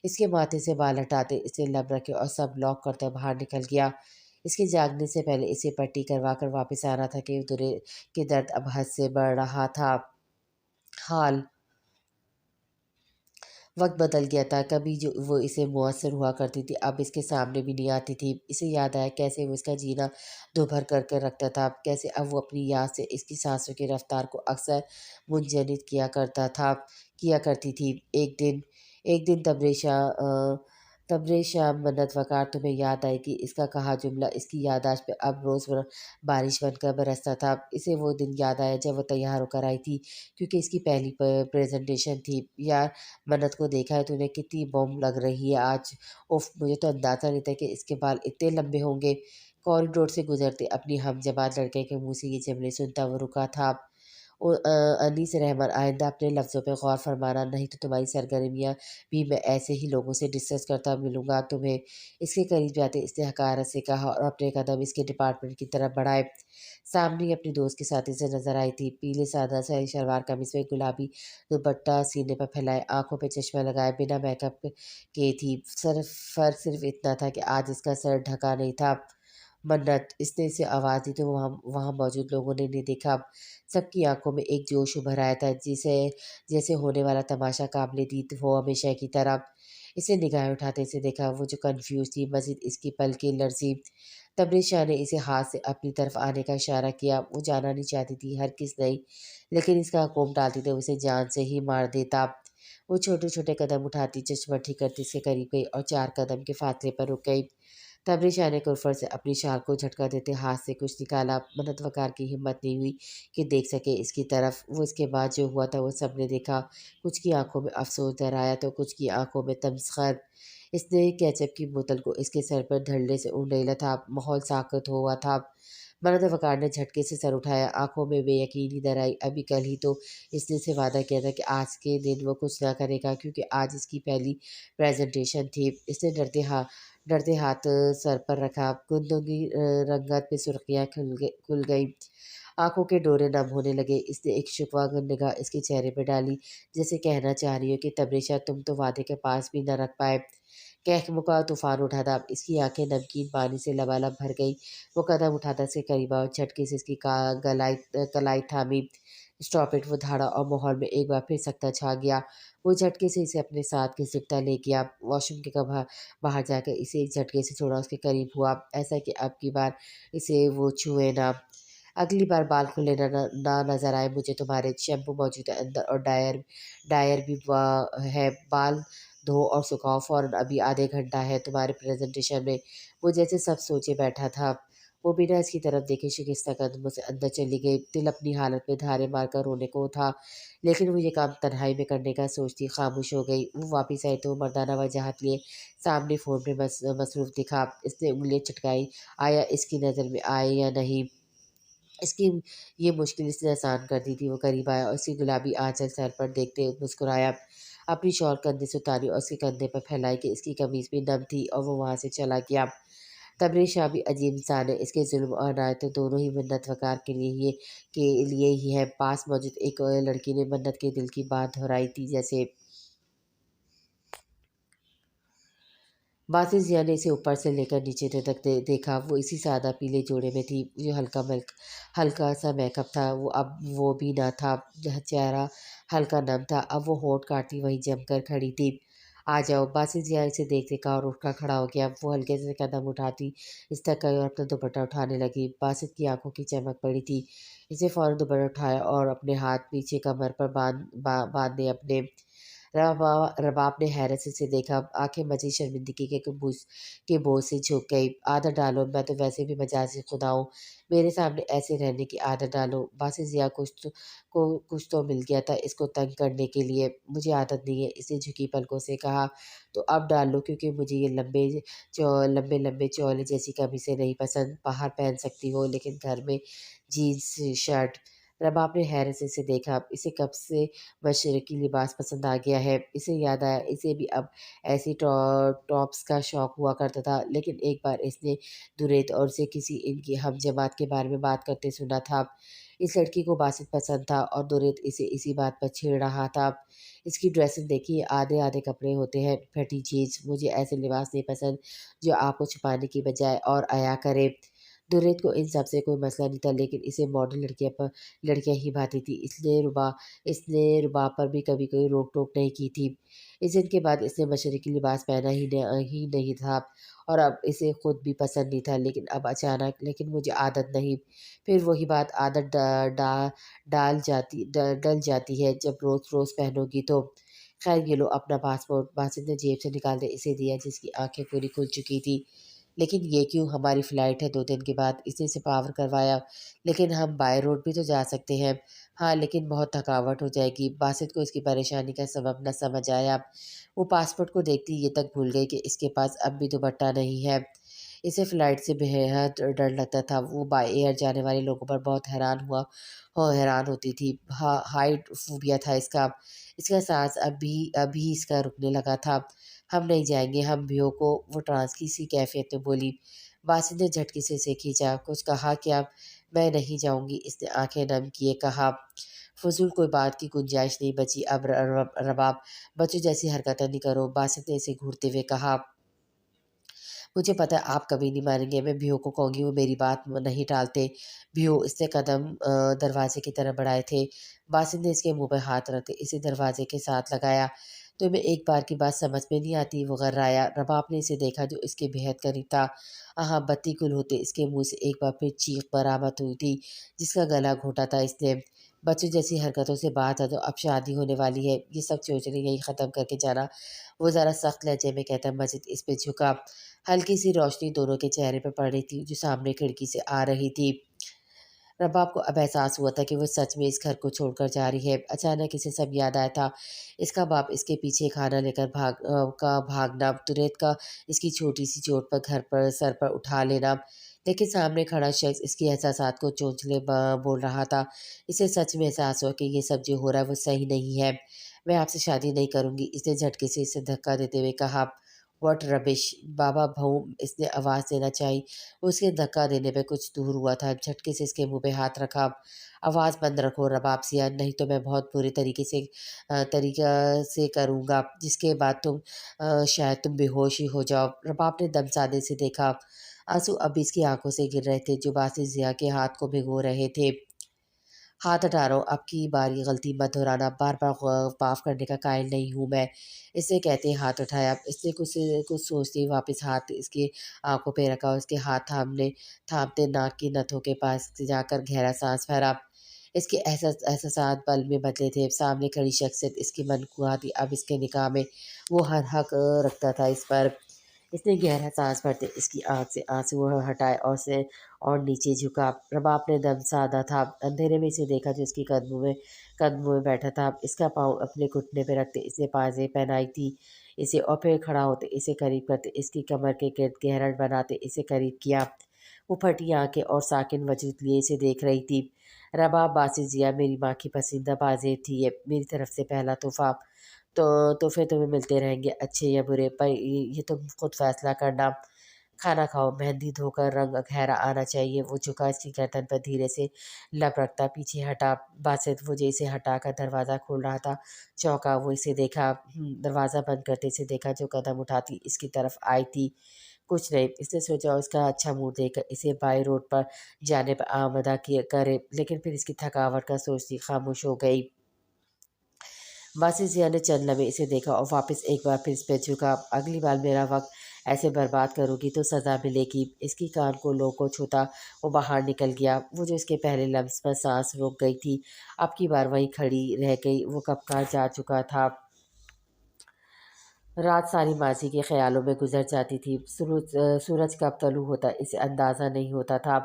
اس کے ماتھے سے بال ہٹاتے اسے لب رکھے اور سب لاک کرتے باہر نکل گیا۔ اس کے جاگنے سے پہلے اسے پٹی کروا کر واپس آنا تھا کہ درید کے درد اب حد سے بڑھ رہا تھا۔ حال وقت بدل گیا تھا، کبھی جو وہ اسے مؤثر ہوا کرتی تھی اب اس کے سامنے بھی نہیں آتی تھی۔ اسے یاد آیا کیسے وہ اس کا جینا دوبھر کر کے رکھتا تھا، کیسے اب وہ اپنی یاد سے اس کی سانسوں کی رفتار کو اکثر منجمد کیا کرتی تھی۔ ایک دن تبریز شام منت وقار تمہیں یاد آئے گی، اس کا کہا جملہ اس کی یادداشت پہ اب روز بارش بن کر برستا تھا۔ اسے وہ دن یاد آیا جب وہ تیار ہو کر آئی تھی، کیونکہ اس کی پہلی پریزنٹیشن تھی۔ یار منت کو دیکھا ہے تو نے، کتنی بوم لگ رہی ہے آج، اف مجھے تو اندازہ نہیں تھا کہ اس کے بال اتنے لمبے ہوں گے۔ کوریڈور سے گزرتے اپنی ہم جماعت لڑکے کے منہ سے یہ جملے سنتا وہ رکا تھا۔ انیس رحمان، آئندہ اپنے لفظوں پہ غور فرمانا، نہیں تو تمہاری سرگرمیاں بھی میں ایسے ہی لوگوں سے ڈسکس کرتا ملوں گا تمہیں۔ اس کے قریب جاتے اس نے حقارت سے کہا اور اپنے قدم اس کے ڈپارٹمنٹ کی طرف بڑھائے۔ سامنے اپنی دوست کے ساتھی سے نظر آئی تھی، پیلے سادہ شلوار قمیص میں گلابی دوپٹہ سینے پر پھیلائے، آنکھوں پہ چشمہ لگائے، بنا میک اپ کے تھی۔ فرق صرف اتنا تھا کہ آج اس کا سر ڈھکا نہیں تھا۔ منت، اس نے اسے آواز دی تو وہاں موجود لوگوں نے نہیں دیکھا۔ سب کی آنکھوں میں ایک جوش ابھر آیا تھا، جیسے ہونے والا تماشا قابل دید ہو ہمیشہ کی طرح۔ اسے نگاہیں اٹھاتے اسے دیکھا، وہ جو کنفیوز تھی، مزید اس کی پلکیں لرزی۔ تبریز شاہ نے اسے ہاتھ سے اپنی طرف آنے کا اشارہ کیا۔ وہ جانا نہیں چاہتی تھی، ہرگز نہیں، لیکن اس کا حکم ڈالتی تو اسے جان سے ہی مار دیتا۔ وہ چھوٹے چھوٹے قدم اٹھاتی، چشمہ ٹھیک کرتی اس کے قریب گئی اور 4 قدم کے فاصلے پر رک گئی۔ تبریز شاہ نے کرفر سے اپنی شال کو جھٹکا دیتے ہاتھ سے کچھ نکالا۔ منت وقار کی ہمت نہیں ہوئی کہ دیکھ سکے اس کی طرف۔ وہ اس کے بعد جو ہوا تھا وہ سب نے دیکھا۔ کچھ کی آنکھوں میں افسوس در آیا تو کچھ کی آنکھوں میں تمسخر۔ اس نے کیچپ کی بوتل کو اس کے سر پر دھڑلے سے انڈیلا تھا۔ ماحول ساکت ہوا تھا۔ منت وقار نے جھٹکے سے سر اٹھایا، آنکھوں میں بے یقینی در آئی۔ ابھی کل ہی تو اس نے اسے وعدہ کیا تھا کہ آج کے دن وہ کچھ نہ کرے گا، کیونکہ آج اس کی پہلی پریزنٹیشن تھی۔ اس نے ڈرتے ہاتھ سر پر رکھا، گندوں کی رنگت پہ سرخیاں کھل گئیں، آنکھوں کے ڈورے نم ہونے لگے۔ اس نے ایک شکوہ نگاہ اس کے چہرے پہ ڈالی، جیسے کہنا چاہ رہی ہو کہ تبریز شاہ، تم تو وعدے کے پاس بھی نہ رکھ پائے۔ کہکموں کا طوفان اٹھا تھا، اس کی آنکھیں نمکین پانی سے لبالب بھر گئیں۔ وہ قدم اٹھاتا اس کے قریب آیا اور جھٹکے سے اس کی کلائی تھامی۔ اسٹاپ اٹ، وہ دھاڑا اور ماحول میں ایک بار پھر سکتہ چھا گیا۔ وہ جھٹکے سے اسے اپنے ساتھ گھسیٹتا لے گیا، واش روم کے باہر جا کر اسے ایک جھٹکے سے چھوڑا، اس کے قریب ہوا، ایسا کہ اب کی بار اسے وہ چھوئے نہ۔ اگلی بار بال کھلے نہ نظر آئے مجھے تمہارے۔ شیمپو موجود ہے اندر اور ڈائر بھی ہے، بال دھو اور سکھاؤ فوراً، ابھی آدھے گھنٹہ ہے تمہارے پریزنٹیشن میں۔ وہ جیسے سب سوچے بیٹھا تھا۔ وہ بنا اس کی طرف دیکھے شکستہ قدموں سے اندر چلی گئی۔ دل اپنی حالت میں دھارے مار کر رونے کو تھا، لیکن وہ یہ کام تنہائی میں کرنے کا سوچتی خاموش ہو گئی۔ وہ واپس آئی تو وہ مردانہ وجاہت لیے سامنے فون پہ مصروف دکھا۔ اس نے انگلیاں چٹکائی، آیا اس کی نظر میں آئے یا نہیں۔ اس کی یہ مشکل اس نے آسان کر دی تھی۔ وہ قریب آیا اور اس کی گلابی آنچل سر پر دیکھتے مسکرایا، اپنی شال کندھے سے اتاری اور اس کے کندھے پر پھیلائی کہ اس کی قمیض بھی نم تھی، اور وہ وہاں سے چلا گیا۔ تبریز شاہ بھی عجیب انسان ہے، اس کے ظلم اور عنایتیں دونوں ہی منت وقار کے لیے ہی ہیں۔ پاس موجود ایک لڑکی نے منت کے دل کی بات دہرائی تھی، جیسے باسل ضیا نے اسے اوپر سے لے کر نیچے تک دیکھا۔ وہ اسی سادہ پیلے جوڑے میں تھی جو ہلکا سا میک اپ تھا، اب وہ بھی نہ تھا، چہرہ ہلکا نم تھا، اب وہ ہونٹ کاٹتی وہیں جم کر کھڑی تھی۔ آ جاؤ، باسل ضیا اسے دیکھتے کہا اور اٹھ کر کھڑا ہو گیا۔ وہ ہلکے سے قدم اٹھاتی اس تک گئی اور اپنا دوپٹہ اٹھانے لگی۔ باسل کی آنکھوں کی چمک پڑی تھی، اس نے فوراً دوپٹہ اٹھایا اور اپنے ہاتھ پیچھے کمر پر باندھے اپنے رباب نے حیرت سے اسے دیکھا، آنکھیں مزید شرمندگی کے بوجھ سے جھک گئی۔ عادت ڈالو، میں تو ویسے بھی مجازی خدا ہوں، میرے سامنے ایسے رہنے کی عادت ڈالو۔ باسل ضیا کچھ تو مل گیا تھا اس کو تنگ کرنے کے لیے۔ مجھے عادت نہیں ہے، اس نے جھکی پلکوں سے کہا، تو اب ڈال لو، کیونکہ مجھے یہ لمبے چولے جیسی قمیصیں نہیں پسند۔ باہر پہن سکتی ہو، لیکن گھر میں جینز شرٹ۔ रबाब ने हैरत से इसे देखा। इसे कब से मशरक़ी लिबास पसंद आ गया है। इसे याद आया इसे भी अब ऐसी टॉप्स का शौक हुआ करता था, लेकिन एक बार इसने दुरेत और उसे किसी इनकी हम-जमात के बारे में बात करते सुना था। इस लड़की को बासित पसंद था और दुरेत इसे इसी बात पर छेड़ रहा था। इसकी ड्रेसिंग देखिए, आधे-आधे कपड़े होते हैं, फटी जीन्स। मुझे ऐसे लिबास नहीं पसंद जो आपको छुपाने की बजाय और अया करे। दुरेत को इन सब से कोई मसला नहीं था, लेकिन इसे मॉडर्न लड़कियां ही भाती थी, इसने रुबाब पर भी कभी कोई रोक टोक नहीं की थी। इस दिन के बाद इसने मशरक़ी लिबास पहना ही नहीं था और अब इसे खुद भी पसंद नहीं था, लेकिन अब अचानक, लेकिन मुझे आदत नहीं। फिर वही बात, आदत डल जाती है जब रोज़ रोज़ पहनोगी तो। खैर ये लो अपना पासपोर्ट। बासित ने जेब से निकाल कर इसे दिया, जिसकी आंखें पूरी खुल चुकी थी। लेकिन ये क्यों? हमारी फ़्लाइट है 2 दिन के बाद। इसने इसे पावर करवाया। लेकिन हम बाय रोड भी तो जा सकते हैं। हाँ, लेकिन बहुत थकावट हो जाएगी। बासित को इसकी परेशानी का सबब न समझ आया। वो पासपोर्ट को देखती ये तक भूल गई कि इसके पास अब भी दुपट्टा नहीं है। इसे फ़्लाइट से बेहद डर लगता था। वो बाय एयर जाने वाले लोगों पर बहुत हैरान होती थी। हाइट फ़ोबिया था इसका। इसका साँस अभी अभी इसका रुकने लगा था। हम नहीं जाएँगे, हम भी को, वो ट्रांस सी कैफ़ियत में बोली। बासित ने झटके से इसे खींचा। कुछ कहा क्या? मैं नहीं जाऊँगी, इसने आँखें नम किए कहा। फ़ुज़ूल कोई बात की गुंजाइश नहीं बची अब। रबाब, बच्चों जैसी हरकतें नहीं करो, बासित ने इसे घूरते हुए कहा। मुझे पता है आप कभी नहीं मानेंगे, मैं भियो को कहूँगी वो मेरी बात नहीं टालते। भियो, इसने कदम दरवाजे की तरफ बढ़ाए थे। बासित ने इसके मुंह पे हाथ रखते इसे दरवाजे के साथ लगाया। तुम्हें एक बार की बात समझ में नहीं आती? वो गर्राया। रबाब ने इसे देखा जो इसके बेहद करीब था। हाँ, बत्ती गुल होते इसके मुंह से एक बार फिर चीख बरामद हुई थी, जिसका गला घोटा था इसने। बच्चों जैसी हरकतों से बात है तो अब शादी होने वाली है, ये सब सोचने यही ख़त्म करके जाना। वो ज़रा सख्त लहजे में कहता। मजिद इस पे झुका। हल्की सी रोशनी दोनों के चेहरे पर पड़ रही थी, जो सामने खिड़की से आ रही थी। रबाब को अब एहसास हुआ था कि वो सच में इस घर को छोड़कर जा रही है। अचानक इसे सब याद आया था। इसका बाप इसके पीछे खाना लेकर भागना, तुरैत का इसकी छोटी सी चोट पर घर पर सर पर उठा लेना। लेकिन सामने खड़ा शख्स इसके एहसासात को चोंचले बोल रहा था। इसे सच में एहसास हुआ कि ये सब जो हो रहा है वो सही नहीं है। मैं आपसे शादी नहीं करूँगी, इसने झटके से इसे धक्का देते हुए कहा। What rubbish! बाबा भौं! इसने आवाज़ देना चाही। उसके धक्का देने पे कुछ दूर हुआ था। झटके से इसके मुँह पे हाथ रखा। आवाज़ बंद रखो रबाब-सिया, नहीं तो मैं बहुत बुरे तरीक़ा से करूँगा, जिसके बाद शायद तुम बेहोश ही हो जाओ। रबाब ने दमसाने से देखा। आँसू अब भी इसकी आँखों से गिर रहे थे, जो बासित ज़िया के हाथ को भिगो रहे थे। हाथ हटा रहा हूँ, अब की बारी गलती मत दोहराना, बार-बार माफ़ करने का कायल नहीं हूँ मैं। इसे कहते ही हाथ उठाया। इसने कुछ सोचते ही वापस हाथ इसकी आँखों पे रखा और उसके हाथ थामते नाक की नथों के पास जाकर गहरा साँस भरा। इसके एहसासात पल में बदले थे। सामने खड़ी शख्सियत इसकी मनकुआ थी, अब इसके निगाह में वो हर हक रखता था इस पर। इसने गहरा सांस भरते इसकी आँख से आंसू हटाए और नीचे झुका। रबाब ने दम साधा था। अंधेरे में इसे देखा जो इसकी कदमों में बैठा था। इसका पाँव अपने घुटने पे रखते इसने पाजेब पहनाई थी इसे, और फिर खड़ा होते इसे करीब करते इसकी कमर के गिर्द घेरण बनाते इसे करीब किया। वो फटी आंखें और साकिन वजूद लिए इसे देख रही थी। रबाब, बासित जिया, मेरी माँ की पसंदीदा पाजेब थी ये, मेरी तरफ से पहला तोहफा। तो तोहफ़े तुम्हें मिलते रहेंगे, अच्छे या बुरे, पर ये तुम खुद फ़ैसला करना। खाना खाओ, मेहंदी धोकर रंग गहरा आना चाहिए। वो झुका इसकी गर्दन पर धीरे से लब रखता पीछे हटा। बासित वो जैसे हटाकर दरवाज़ा खोल रहा था, चौंका। वो इसे देखा। दरवाज़ा बंद करते इसे देखा जो कदम उठाती इसकी तरफ आई थी। कुछ नहीं, इसने सोचा उसका अच्छा मूड देखकर इसे बाई रोड पर जाने पर आमादा किया करे, लेकिन फिर इसकी थकावट का सोचती खामोश हो गई। बासित ने चंद लम्हे इसे देखा और वापस एक बार फिर इस पे झुका। अगली बार मेरा वक्त ऐसे बर्बाद करोगी तो सज़ा मिलेगी। इसकी कान को लो को छूता वो बाहर निकल गया। वो जो इसके पहले लम्स पर सांस रोक गई थी, अब की बार वहीं खड़ी रह गई। वो कब का जा चुका था। रात सारी माजी के ख्यालों में गुजर जाती थी। सूरज कब तलू होता इसे अंदाज़ा नहीं होता था।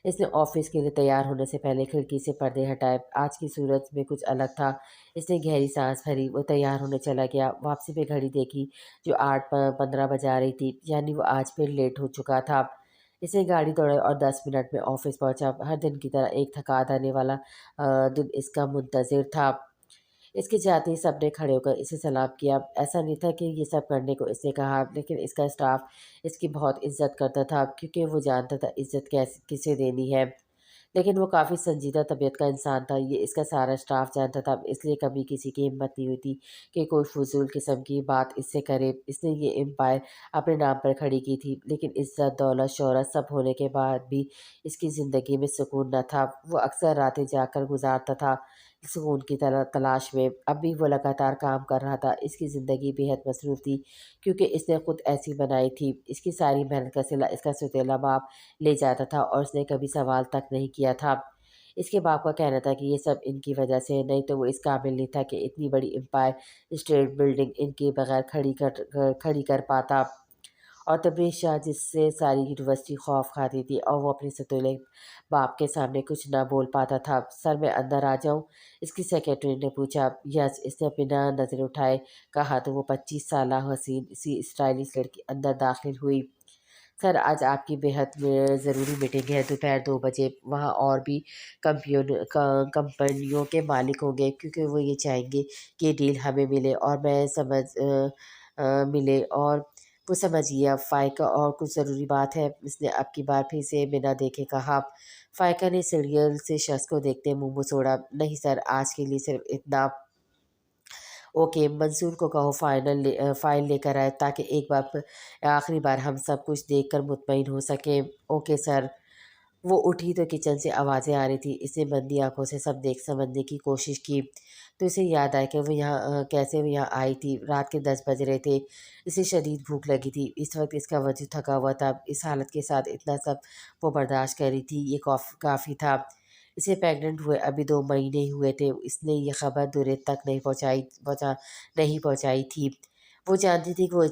इसने ऑफिस के लिए तैयार होने से पहले खिड़की से पर्दे हटाए। आज की सूरज में कुछ अलग था। इसने गहरी सांस भरी। वो तैयार होने चला गया। वापसी पे घड़ी देखी जो 8:15 बजा रही थी, यानी वो आज फिर लेट हो चुका था। इसने गाड़ी दौड़ाई और 10 मिनट में ऑफिस पहुंचा। हर दिन की तरह एक थका देने वाला दिन इसका मुंतज़िर था। इसके जाते ही सबने खड़े होकर इसे सलाम किया। ऐसा नहीं था कि ये सब करने को इसने कहा, लेकिन इसका स्टाफ इसकी बहुत इज्जत करता था, क्योंकि वो जानता था इज्जत कैसे किसे देनी है। लेकिन वो काफ़ी संजीदा तबीयत का इंसान था, ये इसका सारा स्टाफ जानता था, इसलिए कभी किसी की हिम्मत नहीं हुई थी कि कोई फजूल किस्म की बात इससे करे। इसने ये एम्पायर अपने नाम पर खड़ी की थी, लेकिन इज्जत, दौलत, शोहरत सब होने के बाद भी इसकी ज़िंदगी में सुकून न था। वो अक्सर रातें जाकर गुजारता था सुकून की तलाश में। अब भी वो लगातार काम कर रहा था। इसकी ज़िंदगी बेहद मसरूफ़ थी, क्योंकि इसने खुद ऐसी बनाई थी। इसकी सारी मेहनत का सिला इसका सौतेला बाप ले जाता था, और उसने कभी सवाल तक नहीं किया था। इसके बाप का कहना था कि ये सब इनकी वजह से है, नहीं तो वो इस काबिल नहीं था कि इतनी बड़ी एम्पायर स्टेट बिल्डिंग इनके बगैर खड़ी कर पाता। और तबरेज़ शाह, जिससे सारी यूनिवर्सिटी खौफ खाती थी, और वो अपने सौतेले बाप के सामने कुछ ना बोल पाता था। सर, मैं अंदर आ जाऊं? इसकी सेक्रेटरी ने पूछा। यस, इसने बिना नज़र उठाए कहा, तो वो 25 साल हसीन सी स्टाइलिश लड़की अंदर दाखिल हुई। सर, आज आपकी बेहद ज़रूरी मीटिंग है, दोपहर 2 बजे। वहाँ और भी कंपनियों के मालिक होंगे, क्योंकि वो ये चाहेंगे कि ये डील हमें मिले और मैं मिले। और वो समझिए, अब फ़ाइका, और कुछ ज़रूरी बात है? इसने अब की बार फिर से बिना देखे कहा। फ़ाइका ने सीरियल से शख्स को देखते मुंह मोड़ा। नहीं सर, आज के लिए सिर्फ इतना। ओके, मंसूर को कहो फ़ाइल लेकर आए, ताकि एक बार आखिरी बार हम सब कुछ देखकर मुतमईन हो सकें। Okay sir. वो उठी तो किचन से आवाज़ें आ रही थी। इसने मंदी आंखों से सब देख समझने की कोशिश की, तो इसे याद आया कि कैसे वो यहाँ आई थी। रात के 10 बज रहे थे। इसे शदीद भूख लगी थी। इस वक्त इसका वजूद थका हुआ था। इस हालत के साथ इतना सब वो बर्दाश्त कर रही थी, ये काफ़ी था। इसे प्रेग्नेंट हुए अभी 2 महीने ही हुए थे। इसने ये खबर दुरेत तक नहीं पहुँचाई थी। वो जानती थी कि वो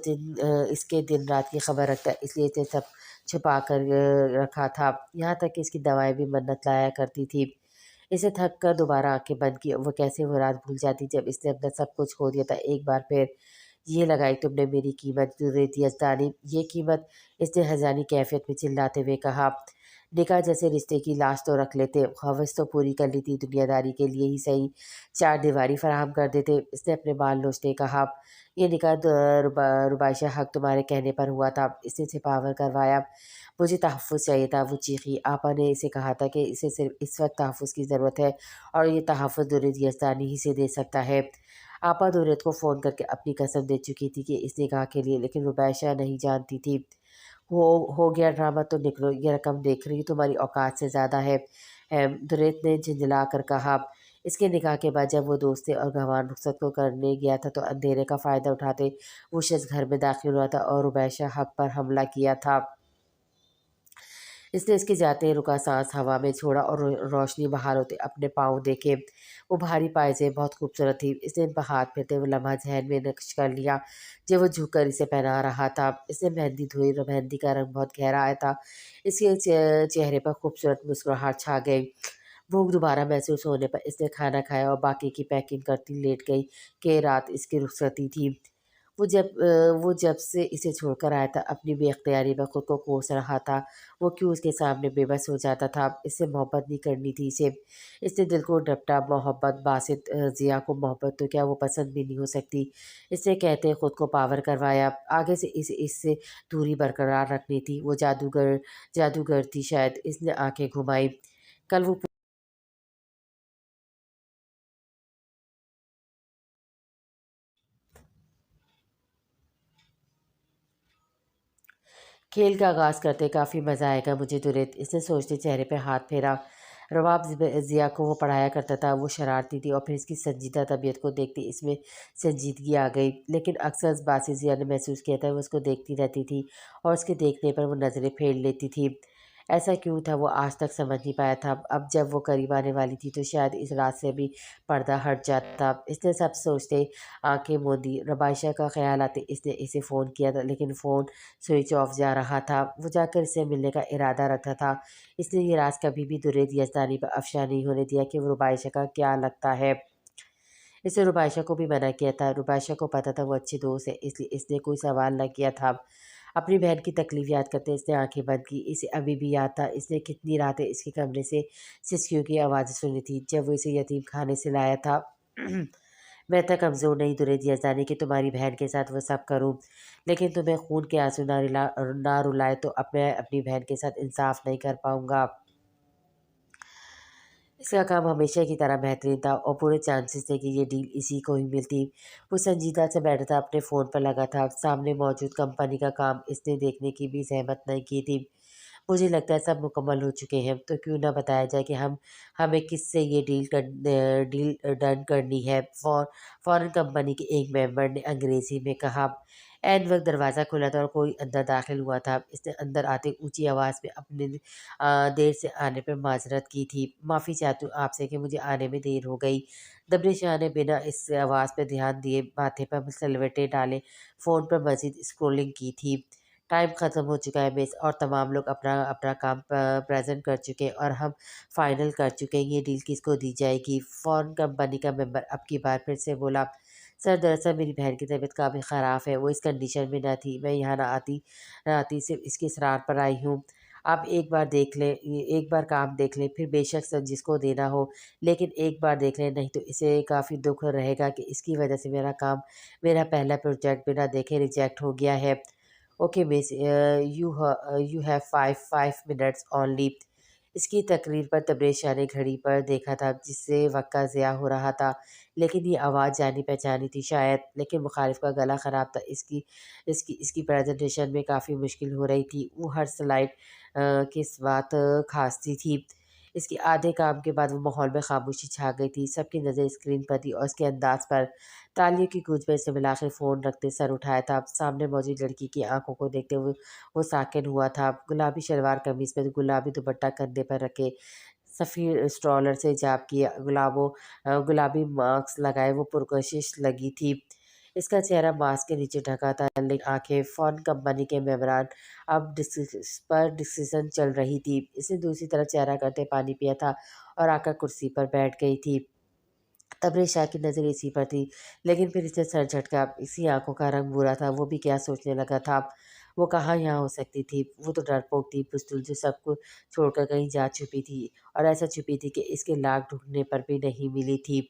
इसके दिन रात की खबर रखता है, इसलिए इसे सब छुपा कर रखा था। यहाँ तक कि इसकी दवाएँ भी मन्नत लाया करती थी। इसे थक कर दोबारा आँखें बंद की। वो कैसे वो रात भूल जाती जब इसने अपना सब कुछ खो दिया था। एक बार फिर, ये लगाई तुमने मेरी कीमत दुर्रेत यज़दानी। ये कीमत? इसने हज़ानी कैफ़ियत में चिल्लाते हुए कहा। निकाह जैसे रिश्ते की लाश तो रख लेते, ख़्वाहिश तो पूरी कर ली थी, दुनियादारी के लिए ही सही चार दीवारी फराहम कर देते। इसने अपने बाल नोचते कहा। ये निकाह रुबाइशा हक तुम्हारे कहने पर हुआ था, इसने सिपावर करवाया। मुझे तहफ़्फ़ुज़ चाहिए था, वो चीखी। आपा ने इसे कहा था कि इसे सिर्फ इस वक्त तहफ़्फ़ुज़ की ज़रूरत है, और ये तहफ़्फ़ुज़ दुर्रेत यज़दानी ही से दे सकता है। आपा दुर्रेत को फ़ोन करके अपनी कसम दे चुकी थी कि इस निकाह के लिए, लेकिन रुबैशा नहीं जानती थी। हो हो गया ड्रामा, तो निकलो। ये रकम देख रही, तुम्हारी औकात से ज़्यादा है। दुरेत ने झिंझला कर कहा। इसके निकाह के बाद जब वो दोस्ती और गंवार रुखसत को करने गया था, तो अंधेरे का फ़ायदा उठाते वो शख्स घर में दाखिल हुआ था और रुबैशा हक पर हमला किया था। इसने इसके जाते ही रुका सांस हवा में छोड़ा, और रोशनी बहार होते अपने पाँव देखे। वो भारी पायजेब बहुत खूबसूरत थी। इसने इन पर हाथ फेरते हुए लम्हा जहन में नक्श कर लिया, जब वो झुककर इसे पहना रहा था। इसने मेहंदी धोई, और मेहंदी का रंग बहुत गहरा आया था। इसके चेहरे पर खूबसूरत मुस्कुराहट छा गई। भूख दोबारा महसूस होने पर इसने खाना खाया और बाकी की पैकिंग करती लेट गई कि रात इसकी रुखसती थी। वो जब से इसे छोड़कर आया था, अपनी बेख्तियारी में खुद को कोस रहा था। वो क्यों उसके सामने बेबस हो जाता था? इससे मोहब्बत नहीं करनी थी इसे। इसने दिल को डपटा मोहब्बत। बासित ज़िया को मोहब्बत तो क्या, वो पसंद भी नहीं हो सकती। इसने कहते खुद को पावर करवाया। आगे से इससे दूरी बरकरार रखनी थी। वो जादूगर थी शायद। इसने आंखें घुमाई। कल वो खेल का आगाज़ करते काफ़ी मज़ा आएगा मुझे दुरेत। इसने सोचते चेहरे पे हाथ फेरा। रबाब ज़िया को वो पढ़ाया करता था, वो शरारती थी, और फिर इसकी संजीदा तबीयत को देखते इसमें संजीदगी आ गई। लेकिन अक्सर बासी ज़िया ने महसूस किया था, वो उसको देखती रहती थी, और उसके देखने पर वो नज़रें फेर लेती थी। ऐसा क्यों था, वो आज तक समझ नहीं पाया था। अब जब वो करीब आने वाली थी, तो शायद इस रात से भी पर्दा हट जाता। इसने सब सोचते आंखें मूंदी। रबाइशा का ख्याल आते इसने इसे फ़ोन किया था, लेकिन फ़ोन स्विच ऑफ जा रहा था। वो जाकर इससे मिलने का इरादा रखता था। इसलिए ये राज कभी भी दुरेद यज़दानी पर अफ़शा नहीं होने दिया कि वो रुबाइशा का क्या लगता है। इसने रुबाइशा को भी मना किया था। रुबाइशा को पता था वो अच्छी दोस्त है, इसलिए इसने कोई सवाल न किया था। अपनी बहन की तकलीफ याद करते इसने आंखें बंद की। इसे अभी भी याद था इसने कितनी रातें इसके कमरे से सिसकियों की आवाज़ें सुनी थी जब वो इसे यतीम खाने से लाया था। मैं इतना कमज़ोर नहीं दुरेद यज़दानी कि तुम्हारी बहन के साथ वो सब करूं, लेकिन तुम्हें खून के आंसू ना रुलाए तो अब मैं अपनी बहन के साथ इंसाफ नहीं कर पाऊंगा। इसका काम हमेशा की तरह बेहतरीन था और पूरे चांसेस थे कि ये डील इसी को ही मिलती। वो संजीदा से बैठा था, अपने फ़ोन पर लगा था। सामने मौजूद कंपनी का काम इसने देखने की भी ज़हमत नहीं की थी। मुझे लगता है सब मुकम्मल हो चुके हैं, तो क्यों ना बताया जाए कि हमें किससे ये डील डन करनी है। फ़ॉरेन कंपनी के एक मेंबर ने अंग्रेज़ी में कहा। ऐन वक्त दरवाज़ा खुला था और कोई अंदर दाखिल हुआ था। इसने अंदर आते ऊंची आवाज़ में अपने देर से आने पर माजरत की थी। माफ़ी चाहती हूँ आपसे कि मुझे आने में देर हो गई। दबरे शाह ने बिना इस आवाज़ पर ध्यान दिए माथे पर सलवटें डाले फ़ोन पर मज़ीद स्क्रॉलिंग की थी। टाइम ख़त्म हो चुका है मिस, और तमाम लोग अपना अपना काम प्रेज़ेंट कर चुके हैं और हम फ़ाइनल कर चुके हैं ये डील किसको दी जाएगी। फ़ॉरेन कंपनी का मेंबर अब की बार फिर से बोला। सर दरअसल मेरी बहन की तबीयत काफ़ी ख़राब है, वो इस कंडीशन में ना थी। मैं यहाँ ना आती सिर्फ इसकी इसरार पर आई हूँ। आप एक बार देख लें, एक बार काम देख लें, फिर बेशक सर जिसको देना हो, लेकिन एक बार देख लें, नहीं तो इसे काफ़ी दुख रहेगा कि इसकी वजह से मेरा पहला प्रोजेक्ट बिना देखे रिजेक्ट हो गया है। Okay miss, you have 5 minutes only. इसकी तकरीर पर तबरेज़ शाह ने घड़ी पर देखा था जिससे वक्त का ज़िया हो रहा था, लेकिन ये आवाज़ जानी पहचानी थी शायद। लेकिन मुखालिफ का गला ख़राब था। इसकी प्रेजेंटेशन में काफ़ी मुश्किल हो रही थी। वो हर स्लाइड के स्वात खांसती थी। इसके आधे काम के बाद वो माहौल में खामोशी छा गई थी। सबकी नज़र स्क्रीन पर थी और उसके अंदाज पर। तालियों की गूंज में इसने मिलाकर फ़ोन रखते सर उठाया था। सामने मौजूद लड़की की आंखों को देखते हुए वो साकिन हुआ था। गुलाबी शलवार कमीज़ में गुलाबी दुपट्टा कंधे पर रखे, सफ़ेद स्ट्रॉलर से हिजाब किया, गुलाबी मास्क लगाए वो पुरकशिश लगी थी। इसका चेहरा मास्क के नीचे ढका था, लेकिन आंखें फ़ॉरेन कंपनी के मेंबरान अब डिस्कशन चल रही थी। इसने दूसरी तरफ चेहरा करते पानी पिया था और आकर कुर्सी पर बैठ गई थी। तबरेज़ शाह की नज़र इसी पर थी, लेकिन फिर इसने सर झटका। इसी आँखों का रंग बुरा था, वो भी क्या सोचने लगा था। वो कहाँ यहाँ हो सकती थी, वो तो डरपोक थी, बुज़दिल जो सब कुछ छोड़कर कहीं जा छुपी थी, और ऐसा छुपी थी कि इसके लाख ढूँढने पर भी नहीं मिली थी।